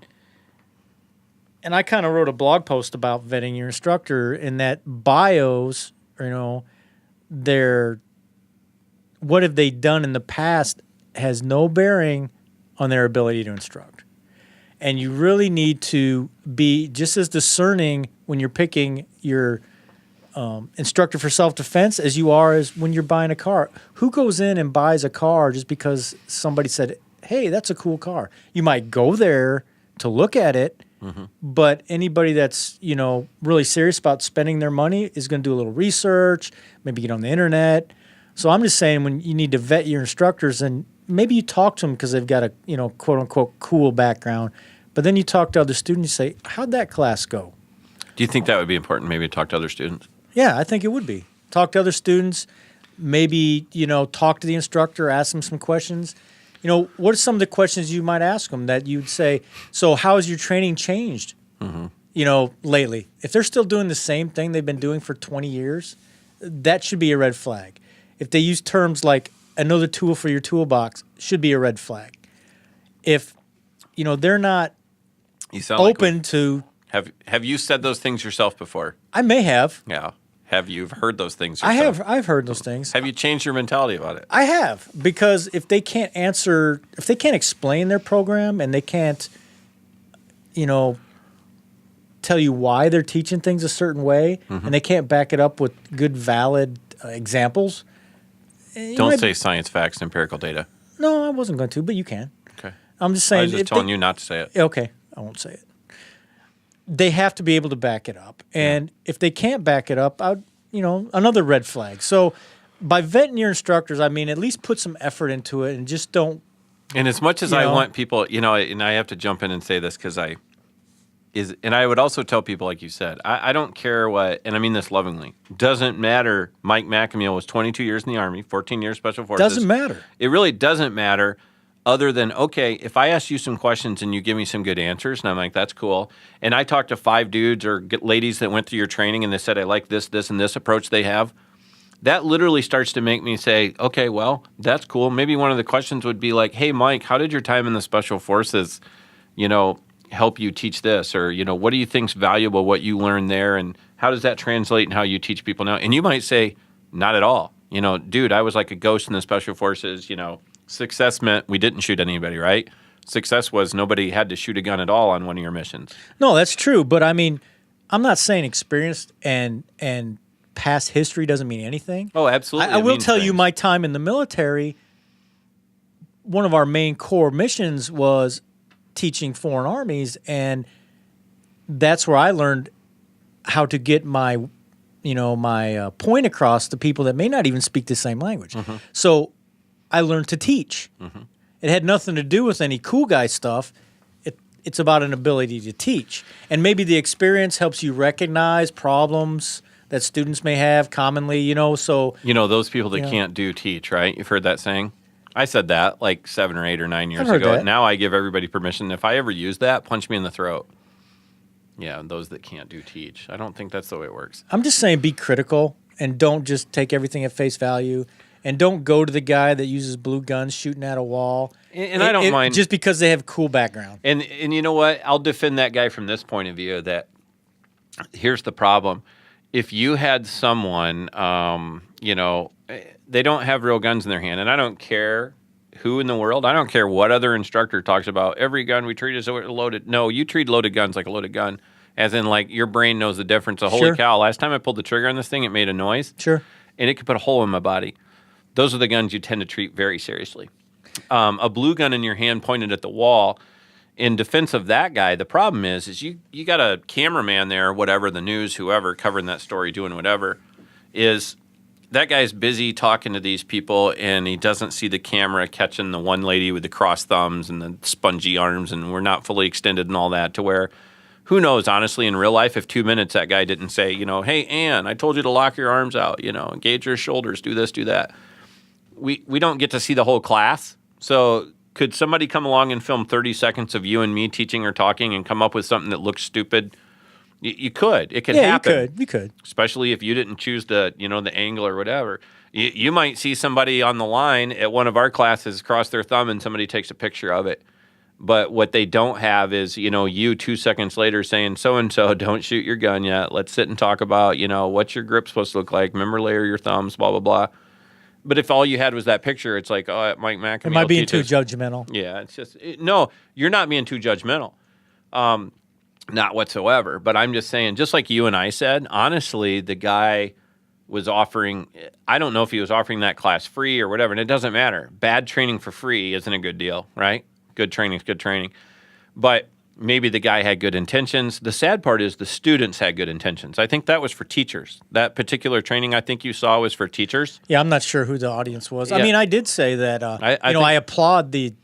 I kind of wrote a blog post about vetting your instructor in that bios, what have they done in the past has no bearing on their ability to instruct. And you really need to be just as discerning when you're picking your instructor for self-defense as you are as when you're buying a car. Who goes in and buys a car just because somebody said, hey, that's a cool car? You might go there to look at it, but anybody that's, really serious about spending their money is going to do a little research, maybe get on the internet. So I'm just saying when you need to vet your instructors, and maybe you talk to them because they've got a, quote-unquote cool background, but then you talk to other students and say, how'd that class go?
Do you think that would be important, maybe to talk to other students?
Yeah, I think it would be. Talk to other students, maybe, talk to the instructor, ask them some questions. What are some of the questions you might ask them that you'd say, so how has your training changed, lately? If they're still doing the same thing they've been doing for 20 years, that should be a red flag. If they use terms like another tool for your toolbox, should be a red flag. If, they're not open to...
Have you said those things yourself before?
I may have.
Yeah. Have you heard those things yourself?
I've heard those things.
Have you changed your mentality about it?
I have, because if they can't explain their program and they can't, tell you why they're teaching things a certain way, and they can't back it up with good, valid examples.
Don't say science, facts, empirical data.
No, I wasn't going to, but you can.
Okay.
I'm just saying.
I was just telling you not to say it.
Okay, I won't say it. They have to be able to back it up. And if they can't back it up, another red flag. So by vetting your instructors, at least put some effort into it and just don't.
And as much as I want people, and I have to jump in and say this because and I would also tell people, like you said, I don't care what, and I mean this lovingly, doesn't matter. Mike McAmeel was 22 years in the Army, 14 years Special Forces.
Doesn't matter.
It really doesn't matter. Other than, okay, if I ask you some questions and you give me some good answers, and I'm like, that's cool. And I talked to 5 dudes or ladies that went through your training and they said, I like this, and this approach they have. That literally starts to make me say, okay, well, that's cool. Maybe one of the questions would be like, hey, Mike, how did your time in the Special Forces, help you teach this? Or, what do you think's valuable, what you learned there? And how does that translate in how you teach people now? And you might say, not at all. Dude, I was like a ghost in the Special Forces, Success meant we didn't shoot anybody, right? Success was nobody had to shoot a gun at all on one of your missions.
No, that's true. But I'm not saying experience and past history doesn't mean anything.
Oh, absolutely.
I will tell you my time in the military, one of our main core missions was teaching foreign armies. And that's where I learned how to get my point across to people that may not even speak the same language. So I learned to teach. It had nothing to do with any cool guy stuff. it's about an ability to teach. And maybe the experience helps you recognize problems that students may have commonly, so.
Those people that can't do teach, right? You've heard that saying? I said that like 7 or 8 or 9 years
I've heard
ago.
that.
Now I give everybody permission. If I ever use that, punch me in the throat. Yeah, those that can't do teach. I don't think that's the way it works.
I'm just saying be critical and don't just take everything at face value. And don't go to the guy that uses blue guns shooting at a wall.
And I don't mind.
Just because they have a cool background.
And you know what? I'll defend that guy from this point of view that here's the problem. If you had someone, they don't have real guns in their hand, and I don't care who in the world, I don't care what other instructor talks about, every gun we treat as a loaded. No, you treat loaded guns like a loaded gun, as in like your brain knows the difference. Holy cow, last time I pulled the trigger on this thing, it made a noise.
Sure.
And it could put a hole in my body. Those are the guns you tend to treat very seriously. A blue gun in your hand pointed at the wall, in defense of that guy, the problem is you got a cameraman there, whatever, the news, whoever, covering that story, doing whatever, is that guy's busy talking to these people, and he doesn't see the camera catching the one lady with the crossed thumbs and the spongy arms, and we're not fully extended and all that, to where, who knows, honestly, in real life, if 2 minutes that guy didn't say, hey, Ann, I told you to lock your arms out, engage your shoulders, do this, do that. We don't get to see the whole class. So could somebody come along and film 30 seconds of you and me teaching or talking and come up with something that looks stupid? You could. It could happen.
You could.
Especially if you didn't choose the angle or whatever. You might see somebody on the line at one of our classes cross their thumb and somebody takes a picture of it. But what they don't have is, you 2 seconds later saying, so-and-so, don't shoot your gun yet. Let's sit and talk about, what's your grip supposed to look like? Remember, layer your thumbs, blah, blah, blah. But if all you had was that picture, it's like, Mike McCoy.
Am I being too judgmental?
Yeah, it's just no. You're not being too judgmental, not whatsoever. But I'm just saying, just like you and I said, honestly, the guy was offering. I don't know if he was offering that class free or whatever, and it doesn't matter. Bad training for free isn't a good deal, right? Good training is good training, but maybe the guy had good intentions. The sad part is the students had good intentions. I think that was for teachers. That particular training I think you saw was for teachers.
Yeah, I'm not sure who the audience was.
Yeah.
I mean, I did say that, I applaud the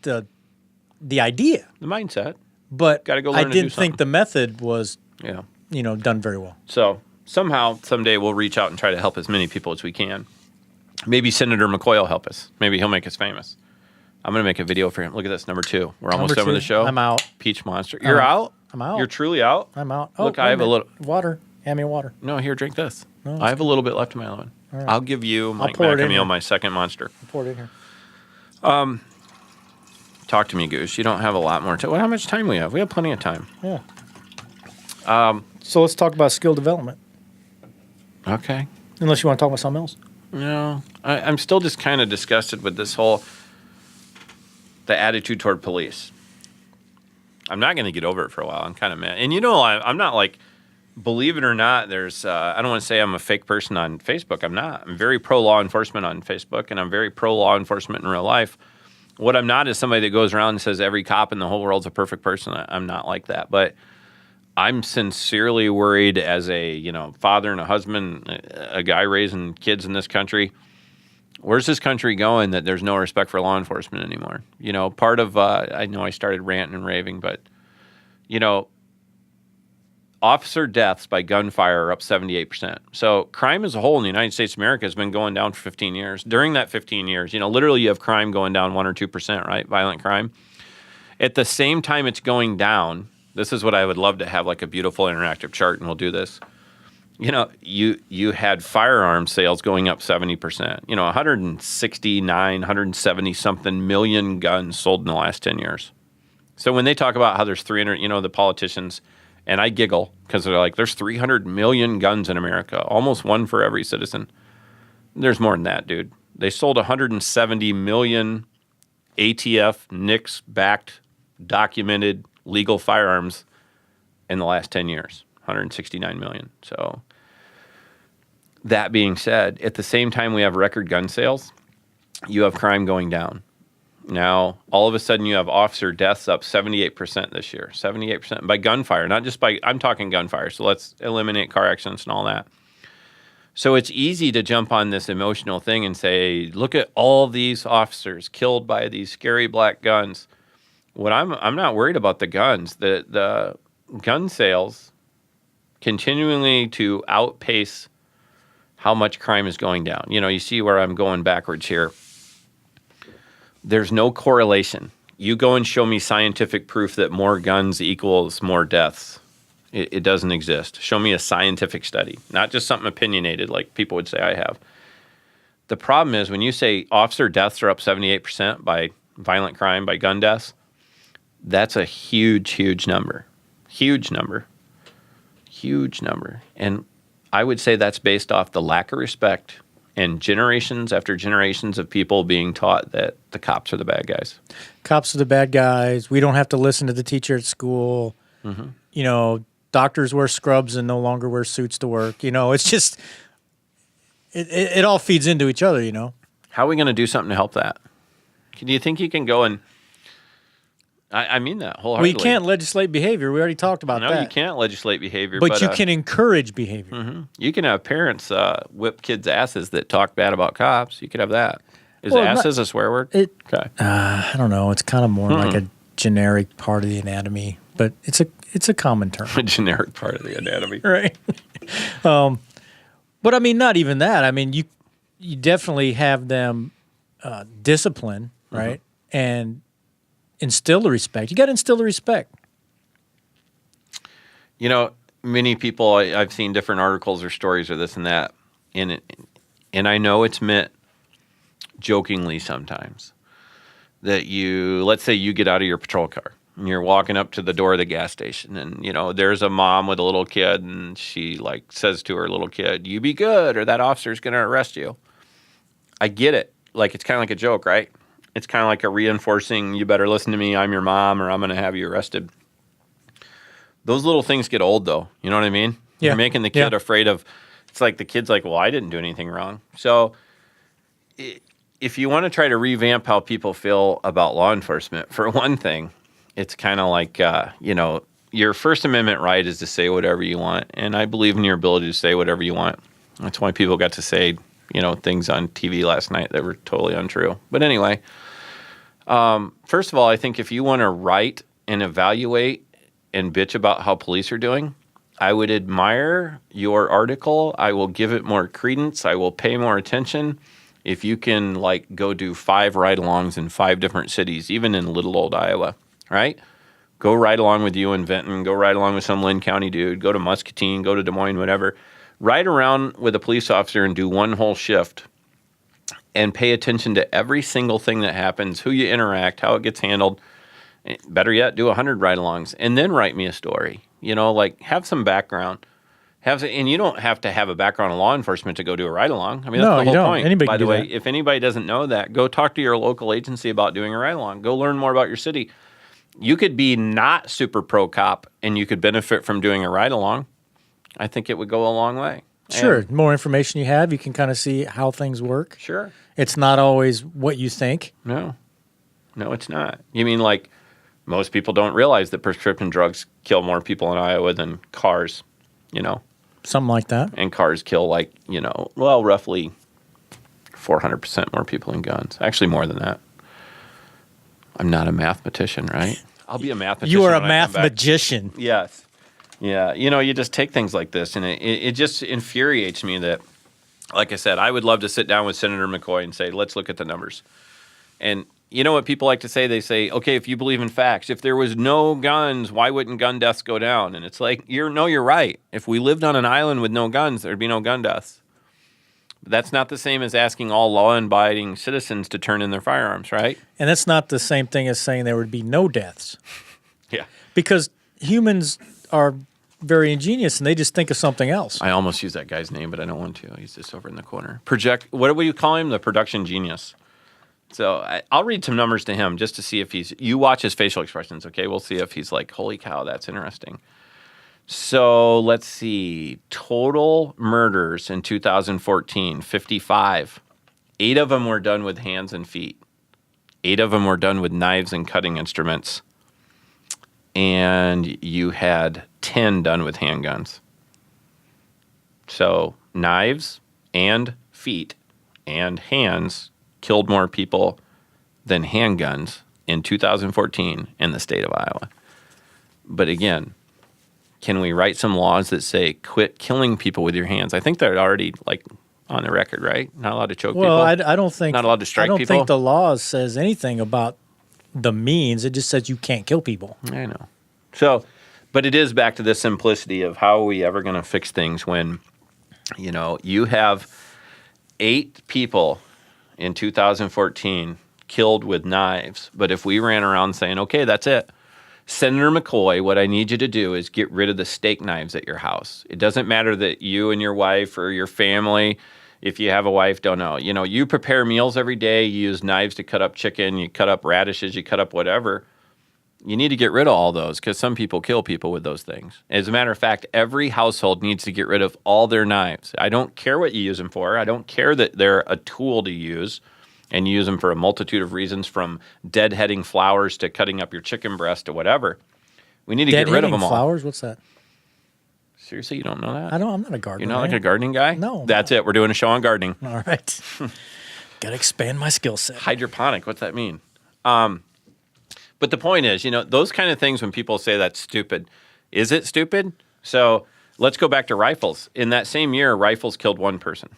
idea.
The mindset.
But
Gotta go learn
I
to do
didn't think
something.
the method was,
Yeah.
done very well.
So somehow, someday we'll reach out and try to help as many people as we can. Maybe Senator McCoy will help us. Maybe he'll make us famous. I'm going to make a video for him. Look at this, number 2. We're almost done with the show.
I'm out.
Peach Monster. You're out?
I'm out.
You're truly out?
I'm out.
Look, I have a little.
Water. Hand me water.
No, here, drink this.
No,
I have a little bit left in my lemon.
All right.
I'll give you Mike
pour it in here.
McCoy, my second monster.
Pour it in here.
Talk to me, Goose. You don't have a lot more time. Well, how much time we have? We have plenty of time.
Yeah. So let's talk about skill development.
Okay.
Unless you want to talk about something else.
No, I'm still just kind of disgusted with this whole the attitude toward police. I'm not going to get over it for a while. I'm kind of mad. And I'm not like, believe it or not, there's, I don't want to say I'm a fake person on Facebook. I'm not. I'm very pro law enforcement on Facebook, and I'm very pro law enforcement in real life. What I'm not is somebody that goes around and says every cop in the whole world's a perfect person. I'm not like that. But I'm sincerely worried as a, father and a husband, a guy raising kids in this country. Where's this country going that there's no respect for law enforcement anymore? Part of, I know I started ranting and raving, but, officer deaths by gunfire are up 78%. So crime as a whole in the United States of America has been going down for 15 years. During that 15 years, literally you have crime going down 1 or 2%, right? Violent crime. At the same time it's going down, this is what I would love to have, like a beautiful interactive chart, and we'll do this. You had firearm sales going up 70%. 169, 170 something million guns sold in the last 10 years. So when they talk about how there's 300, the politicians, and I giggle because they're like, there's 300 million guns in America, almost one for every citizen. There's more than that, dude. They sold 170 million ATF, NICS-backed, documented legal firearms in the last 10 years. 169 million. So that being said, at the same time we have record gun sales, you have crime going down. Now, all of a sudden you have officer deaths up 78% this year. 78% by gunfire, not just by, I'm talking gunfire. So let's eliminate car accidents and all that. So it's easy to jump on this emotional thing and say, look at all these officers killed by these scary black guns. What I'm not worried about the guns. The gun sales continually to outpace how much crime is going down. You see where I'm going backwards here. There's no correlation. You go and show me scientific proof that more guns equals more deaths. It doesn't exist. Show me a scientific study, not just something opinionated like people would say I have. The problem is when you say officer deaths are up 78% by violent crime, by gun deaths, that's a huge, huge number. Huge number. Huge number. And I would say that's based off the lack of respect and generations after generations of people being taught that the cops are the bad guys.
Cops are the bad guys. We don't have to listen to the teacher at school. Mm-hmm. Doctors wear scrubs and no longer wear suits to work. It's just, it all feeds into each other,
How are we going to do something to help that? Do you think you can go and, I mean that wholeheartedly.
Well, you can't legislate behavior. We already talked about that.
No, you can't legislate behavior.
But you can encourage behavior.
Mm-hmm. You can have parents whip kids' asses that talk bad about cops. You could have that. Is asses a swear word? Okay.
I don't know. It's kind of more like a generic part of the anatomy, but it's a common term.
A generic part of the anatomy.
Right. But I mean, not even that. I mean, you definitely have them discipline, right? Mm-hmm. And instill the respect. You got to instill the respect.
Many people, I've seen different articles or stories or this and that, and I know it's meant jokingly sometimes, that let's say you get out of your patrol car, and you're walking up to the door of the gas station, and, there's a mom with a little kid, and she, says to her little kid, "You be good, or that officer's going to arrest you." I get it. It's kind of like a joke, right? It's kind of like a reinforcing, you better listen to me, I'm your mom, or I'm going to have you arrested. Those little things get old, though. You know what I mean?
Yeah.
You're making the kid afraid of, it's like the kid's like, well, I didn't do anything wrong. So if you want to try to revamp how people feel about law enforcement, for one thing, it's kind of like, your First Amendment right is to say whatever you want. And I believe in your ability to say whatever you want. That's why people got to say, things on TV last night that were totally untrue. But anyway, first of all, I think if you want to write and evaluate and bitch about how police are doing, I would admire your article. I will give it more credence. I will pay more attention. If you can, go do 5 ride-alongs in 5 different cities, even in little old Iowa, right? Go ride along with you in Benton. Go ride along with some Lynn County dude. Go to Muscatine. Go to Des Moines, whatever. Ride around with a police officer and do one whole shift and pay attention to every single thing that happens, who you interact, how it gets handled. Better yet, do 100 ride-alongs and then write me a story. Have some background. And you don't have to have a background in law enforcement to go do a ride-along. I mean, that's the whole point.
Anybody
By the way,
that.
if anybody doesn't know that, go talk to your local agency about doing a ride-along. Go learn more about your city. You could be not super pro-cop and you could benefit from doing a ride-along. I think it would go a long way.
Sure. The more information you have, you can kind of see how things work.
Sure.
It's not always what you think.
No, it's not. You mean most people don't realize that prescription drugs kill more people in Iowa than cars,
Something like that.
And cars kill roughly 400% more people than guns. Actually, more than that. I'm not a mathematician, right? I'll be a mathematician.
You are a mathematician.
Yes. Yeah. You just take things like this, and it just infuriates me that, like I said, I would love to sit down with Senator McCoy and say, let's look at the numbers. And you know what people like to say? They say, okay, if you believe in facts, if there was no guns, why wouldn't gun deaths go down? And it's like, you're right. If we lived on an island with no guns, there'd be no gun deaths. But that's not the same as asking all law-abiding citizens to turn in their firearms, right?
And that's not the same thing as saying there would be no deaths.
Yeah.
Because humans are very ingenious, and they just think of something else.
I almost used that guy's name, but I don't want to. He's just over in the corner. What do you call him? The production genius. So I'll read some numbers to him just to see if you watch his facial expressions, okay? We'll see if he's like, holy cow, that's interesting. So let's see. Total murders in 2014, 55. 8 of them were done with hands and feet. 8 of them were done with knives and cutting instruments. And you had 10 done with handguns. So knives and feet and hands killed more people than handguns in 2014 in the state of Iowa. But again, can we write some laws that say quit killing people with your hands? I think they're already like on the record, right? Not allowed to choke people.
Well, I don't think
not allowed to strike people.
I don't think the law says anything about the means. It just says you can't kill people.
I know. So, but it is back to the simplicity of how are we ever going to fix things when, you have 8 people in 2014 killed with knives. But if we ran around saying, okay, that's it. Senator McCoy, what I need you to do is get rid of the steak knives at your house. It doesn't matter that you and your wife or your family, if you have a wife, don't know. You prepare meals every day. You use knives to cut up chicken. You cut up radishes. You cut up whatever. You need to get rid of all those because some people kill people with those things. As a matter of fact, every household needs to get rid of all their knives. I don't care what you use them for. I don't care that they're a tool to use. And you use them for a multitude of reasons, from deadheading flowers to cutting up your chicken breast to whatever. We need to get rid of them all.
Flowers? What's that?
Seriously, you don't know that?
I'm not a gardener.
You're not like a gardening guy?
No.
That's it. We're doing a show on gardening.
All right. Got to expand my skill set.
Hydroponic. What's that mean? But the point is, those kind of things when people say that's stupid, is it stupid? So let's go back to rifles. In that same year, rifles killed one person.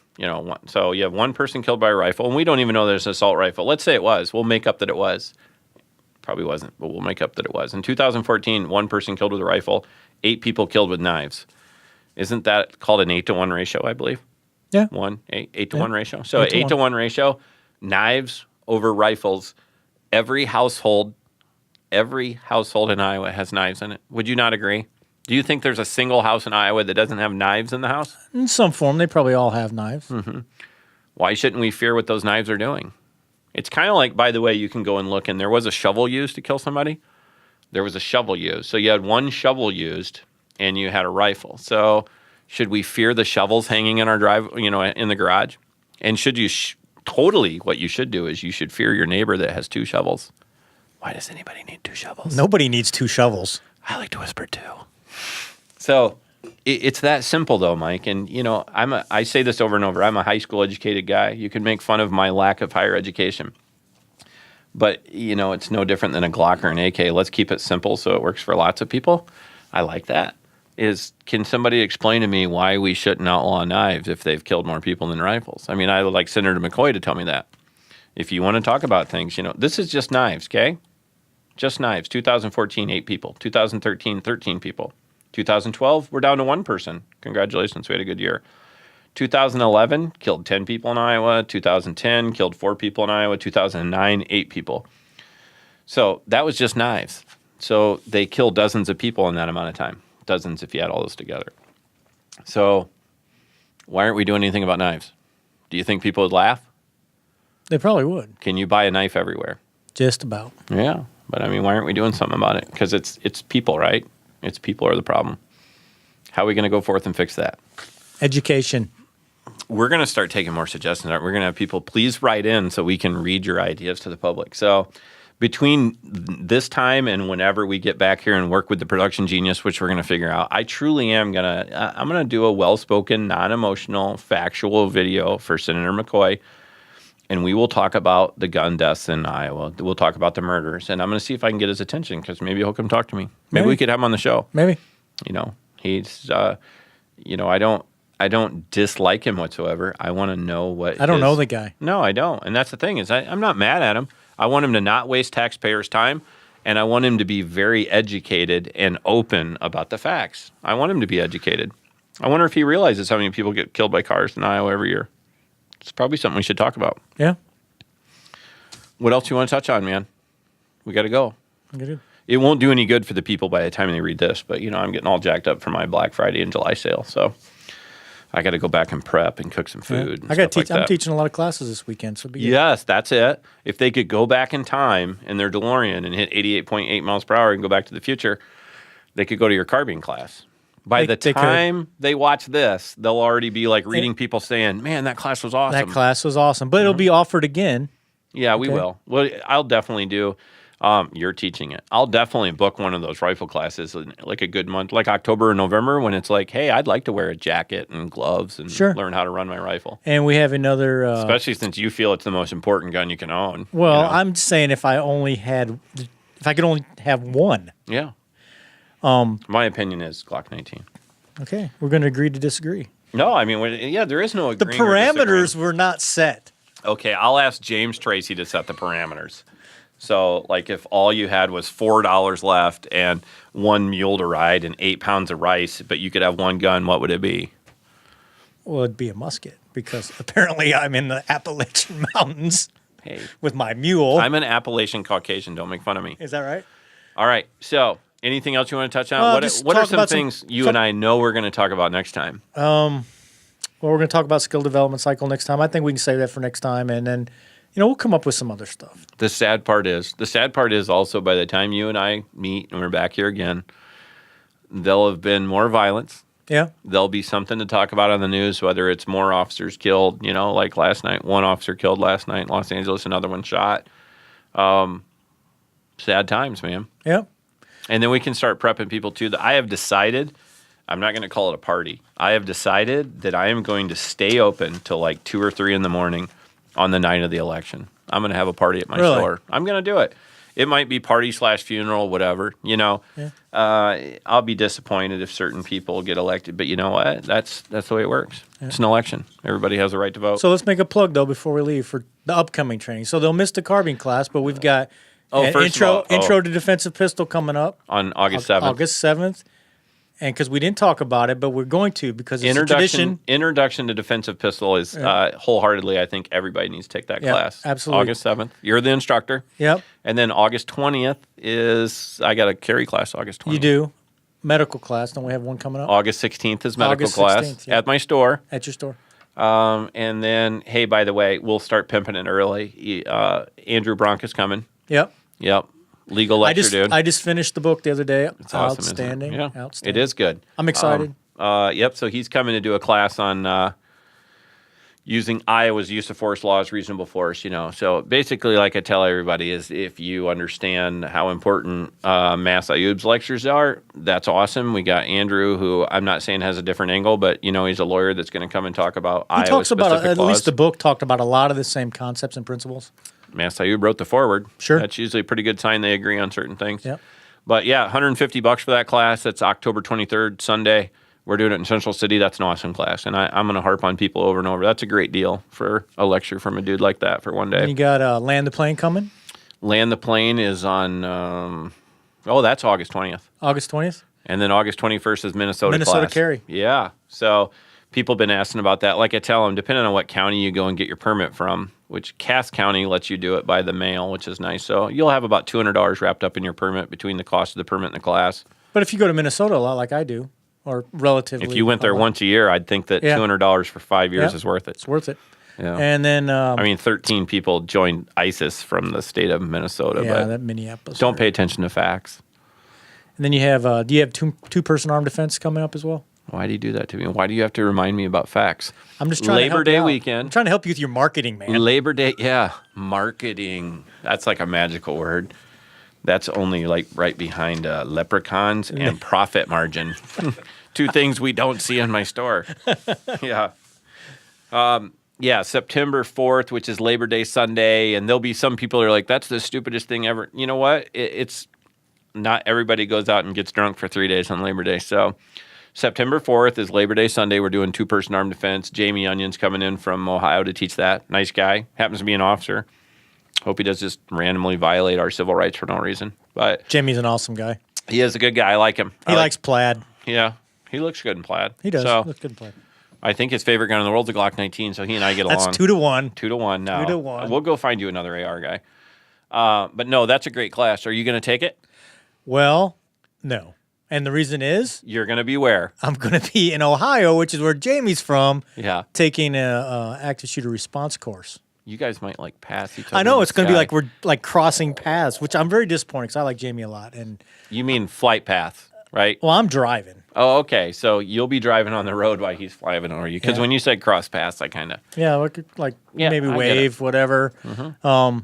So you have one person killed by a rifle, and we don't even know there's an assault rifle. Let's say it was. We'll make up that it was. Probably wasn't, but we'll make up that it was. In 2014, one person killed with a rifle, 8 people killed with knives. Isn't that called an 8-to-1 ratio, I believe?
Yeah.
8-to-1 ratio. So 8-to-1 ratio, knives over rifles. Every household in Iowa has knives in it. Would you not agree? Do you think there's a single house in Iowa that doesn't have knives in the house?
In some form, they probably all have knives.
Mm-hmm. Why shouldn't we fear what those knives are doing? It's kind of like, by the way, you can go and look, and there was a shovel used to kill somebody. There was a shovel used. So you had one shovel used, and you had a rifle. So should we fear the shovels hanging in our in the garage? And should you totally, what you should do is you should fear your neighbor that has 2 shovels. Why does anybody need 2 shovels?
Nobody needs 2 shovels.
I like to whisper 2. So it's that simple, though, Mike. And, I say this over and over. I'm a high school educated guy. You can make fun of my lack of higher education. But, it's no different than a Glock or an AK. Let's keep it simple so it works for lots of people. I like that. Can somebody explain to me why we shouldn't outlaw knives if they've killed more people than rifles? I mean, I would like Senator McCoy to tell me that. If you want to talk about things, this is just knives, okay? Just knives. 2014, 8 people. 2013, 13 people. 2012, we're down to 1 person. Congratulations, we had a good year. 2011, killed 10 people in Iowa. 2010, killed 4 people in Iowa. 2009, 8 people. So that was just knives. So they killed dozens of people in that amount of time. Dozens if you add all those together. So why aren't we doing anything about knives? Do you think people would laugh?
They probably would.
Can you buy a knife everywhere?
Just about.
Yeah, but I mean, why aren't we doing something about it? Because it's people, right? It's people are the problem. How are we going to go forth and fix that?
Education.
We're going to start taking more suggestions. We're going to have people please write in so we can read your ideas to the public. So between this time and whenever we get back here and work with the production genius, which we're going to figure out, I truly am I'm going to do a well-spoken, non-emotional, factual video for Senator McCoy. And we will talk about the gun deaths in Iowa. We'll talk about the murders. And I'm going to see if I can get his attention because maybe he'll come talk to me. Maybe we could have him on the show.
Maybe.
He's, I don't dislike him whatsoever. I want to know what
I don't know the guy.
No, I don't. And that's the thing is I'm not mad at him. I want him to not waste taxpayers' time. And I want him to be very educated and open about the facts. I want him to be educated. I wonder if he realizes how many people get killed by cars in Iowa every year. It's probably something we should talk about.
Yeah.
What else you want to touch on, man? We got to go. It won't do any good for the people by the time they read this, but, I'm getting all jacked up for my Black Friday and July sale. So I got to go back and prep and cook some food.
I got to teach. I'm teaching a lot of classes this weekend. So
yes, that's it. If they could go back in time in their DeLorean and hit 88.8 miles per hour and go back to the future, they could go to your carbine class. By the time they watch this, they'll already be like reading people saying, man, that class was awesome.
That class was awesome. But it'll be offered again.
Yeah, we will. Well, I'll definitely do. You're teaching it. I'll definitely book one of those rifle classes in like a good month, like October or November, when it's like, hey, I'd like to wear a jacket and gloves and learn how to run my rifle.
And we have another...
especially since you feel it's the most important gun you can own.
Well, I'm just saying if I could only have one.
Yeah. My opinion is Glock 19.
Okay. We're going to agree to disagree.
No, I mean, there is no agreeing.
The parameters were not set.
Okay, I'll ask James Tracy to set the parameters. So, like, if all you had was $4 left and one mule to ride and 8 pounds of rice, but you could have one gun, what would it be?
Well, it'd be a musket because apparently I'm in the Appalachian Mountains with my mule.
I'm an Appalachian Caucasian. Don't make fun of me.
Is that right?
All right. So, anything else you want to touch on? What are some things you and I know we're going to talk about next time?
Well, we're going to talk about skill development cycle next time. I think we can save that for next time, and then we'll come up with some other stuff. The sad part is also by the time you and I meet and we're back here again, there'll have been more violence. Yeah. There'll be something to talk about on the news, whether it's more officers killed, like last night, one officer killed last night in Los Angeles, another one shot. Sad times, man. Yeah. And then we can start prepping people too. I have decided, I'm not going to call it a party. I have decided that I am going to stay open till like 2 or 3 in the morning on the night of the election. I'm going to have a party at my store. I'm going to do it. It might be party/funeral, whatever. Yeah. I'll be disappointed if certain people get elected, but you know what? That's the way it works. Yeah. It's an election. Everybody has a right to vote. So let's make a plug though before we leave for the upcoming training. So they'll miss the carbine class, but we've got intro to defensive pistol coming up on August 7th. August 7th. And because we didn't talk about it, but we're going to because it's a tradition. Introduction to defensive pistol is wholeheartedly, I think everybody needs to take that class. Absolutely. August 7th. You're the instructor. Yep. And then August 20th is, I got a carry class August 20th. You do. Medical class. Don't we have one coming up? August 16th is medical class at my store. At your store. And then, hey, by the way, we'll start pimping it early. Andrew Bronk is coming. Yep. Yep. Legal lecture, dude. I just finished the book the other day. It's awesome, outstanding. Yeah. Outstanding. It is good. I'm excited. Yep. So he's coming to do a class on using Iowa's use of force laws, reasonable force. So basically, like I tell everybody, is if you understand how important Mass Ayub's lectures are, that's awesome. We got Andrew, who I'm not saying has a different angle, but he's a lawyer that's going to come and talk about Iowa specific laws. At least the book talked about a lot of the same concepts and principles. Mass Ayub wrote the foreword. Sure. That's usually a pretty good sign they agree on certain things. Yep. But yeah, $150 for that class. That's October 23rd, Sunday. We're doing it in Central City. That's an awesome class. And I'm going to harp on people over and over. That's a great deal for a lecture from a dude like that for one day. And you got Land the Plane coming? Land the Plane is on, that's August 20th. August 20th? And then August 21st is Minnesota class. Carry. Yeah. So people have been asking about that. Like I tell them, depending on what county you go and get your permit from, which Cass County lets you do it by the mail, which is nice. So you'll have about $200 wrapped up in your permit between the cost of the permit and the class. But if you go to Minnesota a lot like I do, or relatively. If you went there once a year, I'd think that $200 for 5 years is worth it. It's worth it. Yeah. And then 13 people joined ISIS from the state of Minnesota. Yeah, but that Minneapolis. Don't pay attention to facts. And then you have, do you have two-person armed defense coming up as well? Why do you do that to me? Why do you have to remind me about facts? I'm just trying to help Labor Day weekend. I'm trying to help you with your marketing, man. Labor Day, marketing. That's like a magical word. That's only like right behind leprechauns and profit margin. 2 things we don't see in my store. Yeah. September 4th, which is Labor Day Sunday, and there'll be some people who are like, that's the stupidest thing ever. You know what? It's not everybody goes out and gets drunk for 3 days on Labor Day, so September 4th is Labor Day Sunday. We're doing two-person armed defense. Jamie Onion's coming in from Ohio to teach that. Nice guy. Happens to be an officer. Hope he does just randomly violate our civil rights for no reason. But Jamie's an awesome guy. He is a good guy. I like him. He likes plaid. Yeah. He looks good in plaid. He does. So, looks good in plaid. I think his favorite gun in the world is a Glock 19, so he and I get along. That's 2-1. 2-1 now. 2-1. We'll go find you another AR guy. But no, that's a great class. Are you going to take it? Well, no. And the reason is? You're going to be where? I'm going to be in Ohio, which is where Jamie's from, taking an active shooter response course. You guys might pass each other. I know, it's going to be like we're crossing paths, which I'm very disappointed because I like Jamie a lot. And you mean flight path, right? Well, I'm driving. Oh, okay. So you'll be driving on the road while he's flying over you. Because when you said cross paths, I kind of... Yeah, maybe wave, whatever. Mm-hmm.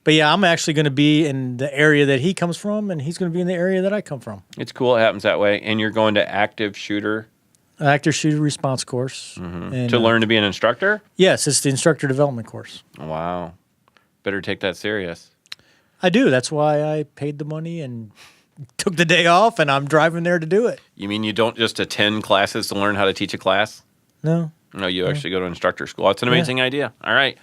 But yeah, I'm actually going to be in the area that he comes from, and he's going to be in the area that I come from.
It's cool. It happens that way. And you're going to active shooter
Active shooter response course. And,
to learn to be an instructor?
Yes, it's the instructor development course.
Wow. Better take that serious.
I do. That's why I paid the money and took the day off, and I'm driving there to do it.
You mean you don't just attend classes to learn how to teach a class?
No.
No, you actually go to instructor school. That's an amazing idea. All right.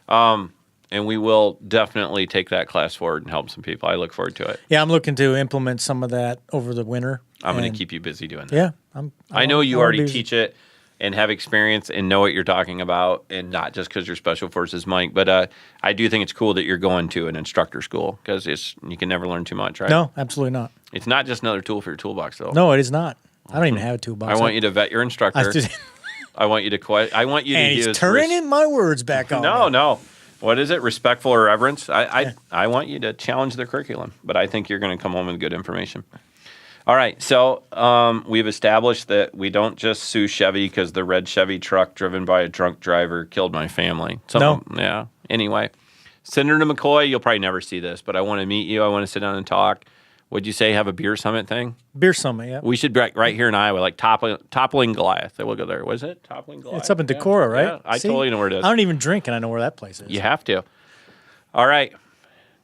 And we will definitely take that class forward and help some people. I look forward to it.
Yeah, I'm looking to implement some of that over the winter.
I'm going to keep you busy doing that.
Yeah.
I know you already teach it and have experience and know what you're talking about, and not just because you're Special Forces Mike, but I do think it's cool that you're going to an instructor school because you can never learn too much, right?
No, absolutely not.
It's not just another tool for your toolbox, though.
No, it is not. I don't even have a toolbox.
I want you to vet your instructor. I want you to I want you to
and
use.
he's turning my words back on.
No. What is it? Respectful reverence. I want you to challenge their curriculum, but I think you're going to come home with good information. All right, so we've established that we don't just sue Chevy because the red Chevy truck driven by a drunk driver killed my family. Yeah. Anyway, Senator McCoy, you'll probably never see this, but I want to meet you. I want to sit down and talk. Would you say have a beer summit thing?
Beer summit, yeah.
We should be right here in Iowa, like toppling Goliath. We'll go there. Was it toppling Goliath?
It's up in Decorah, right?
Yeah, I totally know where it is.
I don't even drink, and I know where that place is.
You have to. All right.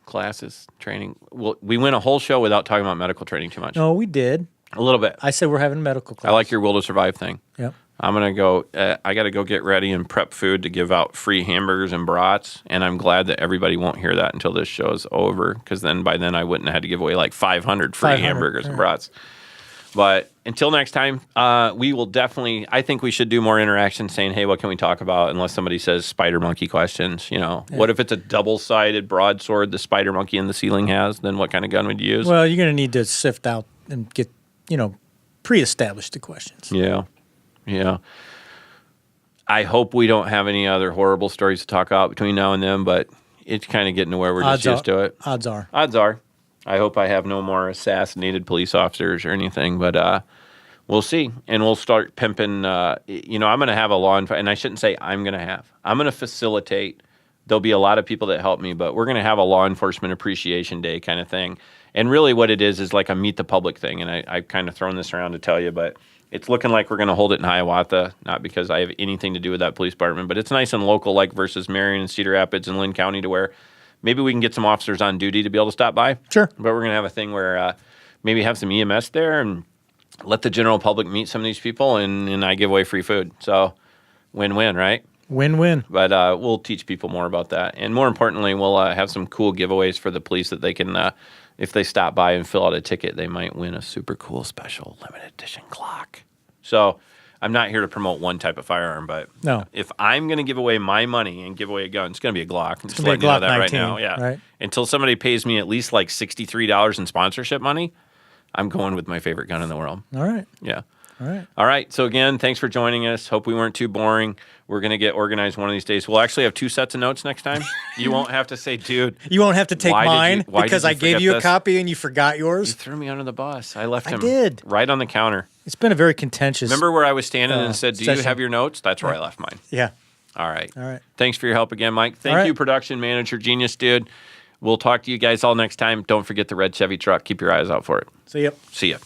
Classes, training. Well, we went a whole show without talking about medical training too much.
No, we did.
A little bit.
I said we're having medical class.
I like your will to survive thing.
Yep.
I'm going to go, I got to go get ready and prep food to give out free hamburgers and brats. And I'm glad that everybody won't hear that until this show's over, because then by then I wouldn't have had to give away like 500 free hamburgers and brats. But until next time, we will definitely, I think we should do more interaction saying, hey, what can we talk about? Unless somebody says spider monkey questions, What if it's a double-sided broadsword the spider monkey in the ceiling has? Then what kind of gun would you use?
Well, you're going to need to sift out and get, pre-establish the questions.
Yeah. I hope we don't have any other horrible stories to talk about between now and then, but it's kind of getting to where we're just used to it.
Odds are.
I hope I have no more assassinated police officers or anything, but we'll see. And we'll start pimping. I'm going to have a law enforcement, and I shouldn't say I'm going to facilitate. There'll be a lot of people that help me, but we're going to have a law enforcement appreciation day kind of thing. And really what it is like a meet the public thing. And I've kind of thrown this around to tell you, but it's looking like we're going to hold it in Hiawatha, not because I have anything to do with that police department, but it's nice and local, like versus Marion and Cedar Rapids and Lynn County, to where maybe we can get some officers on duty to be able to stop by.
Sure.
But we're going to have a thing where maybe have some EMS there and let the general public meet some of these people, and I give away free food. So win-win, right?
Win-win.
But we'll teach people more about that. And more importantly, we'll have some cool giveaways for the police that they can, if they stop by and fill out a ticket, they might win a super cool special limited edition Glock. So I'm not here to promote one type of firearm, but if I'm going to give away my money and give away a gun, it's going to be a Glock. I'm just letting you know that 19, right now. Yeah.
Right.
Until somebody pays me at least like $63 in sponsorship money, I'm going with my favorite gun in the world.
All right.
Yeah.
All
right. So again, thanks for joining us. Hope we weren't too boring. We're going to get organized one of these days. We'll actually have 2 sets of notes next time. You won't have to say, dude.
You won't have to take mine because I gave you
this?
a copy and you forgot yours.
You threw me under the bus. I left him
did.
right on the counter.
It's been a very contentious.
Remember where I was standing and said, do
session.
You have your notes? That's where I left mine.
Yeah.
All right.
All right.
Thanks for your help again, Mike. Thank you, production manager, genius dude. We'll talk to you guys all next time. Don't forget the red Chevy truck. Keep your eyes out for it.
See ya.
See ya.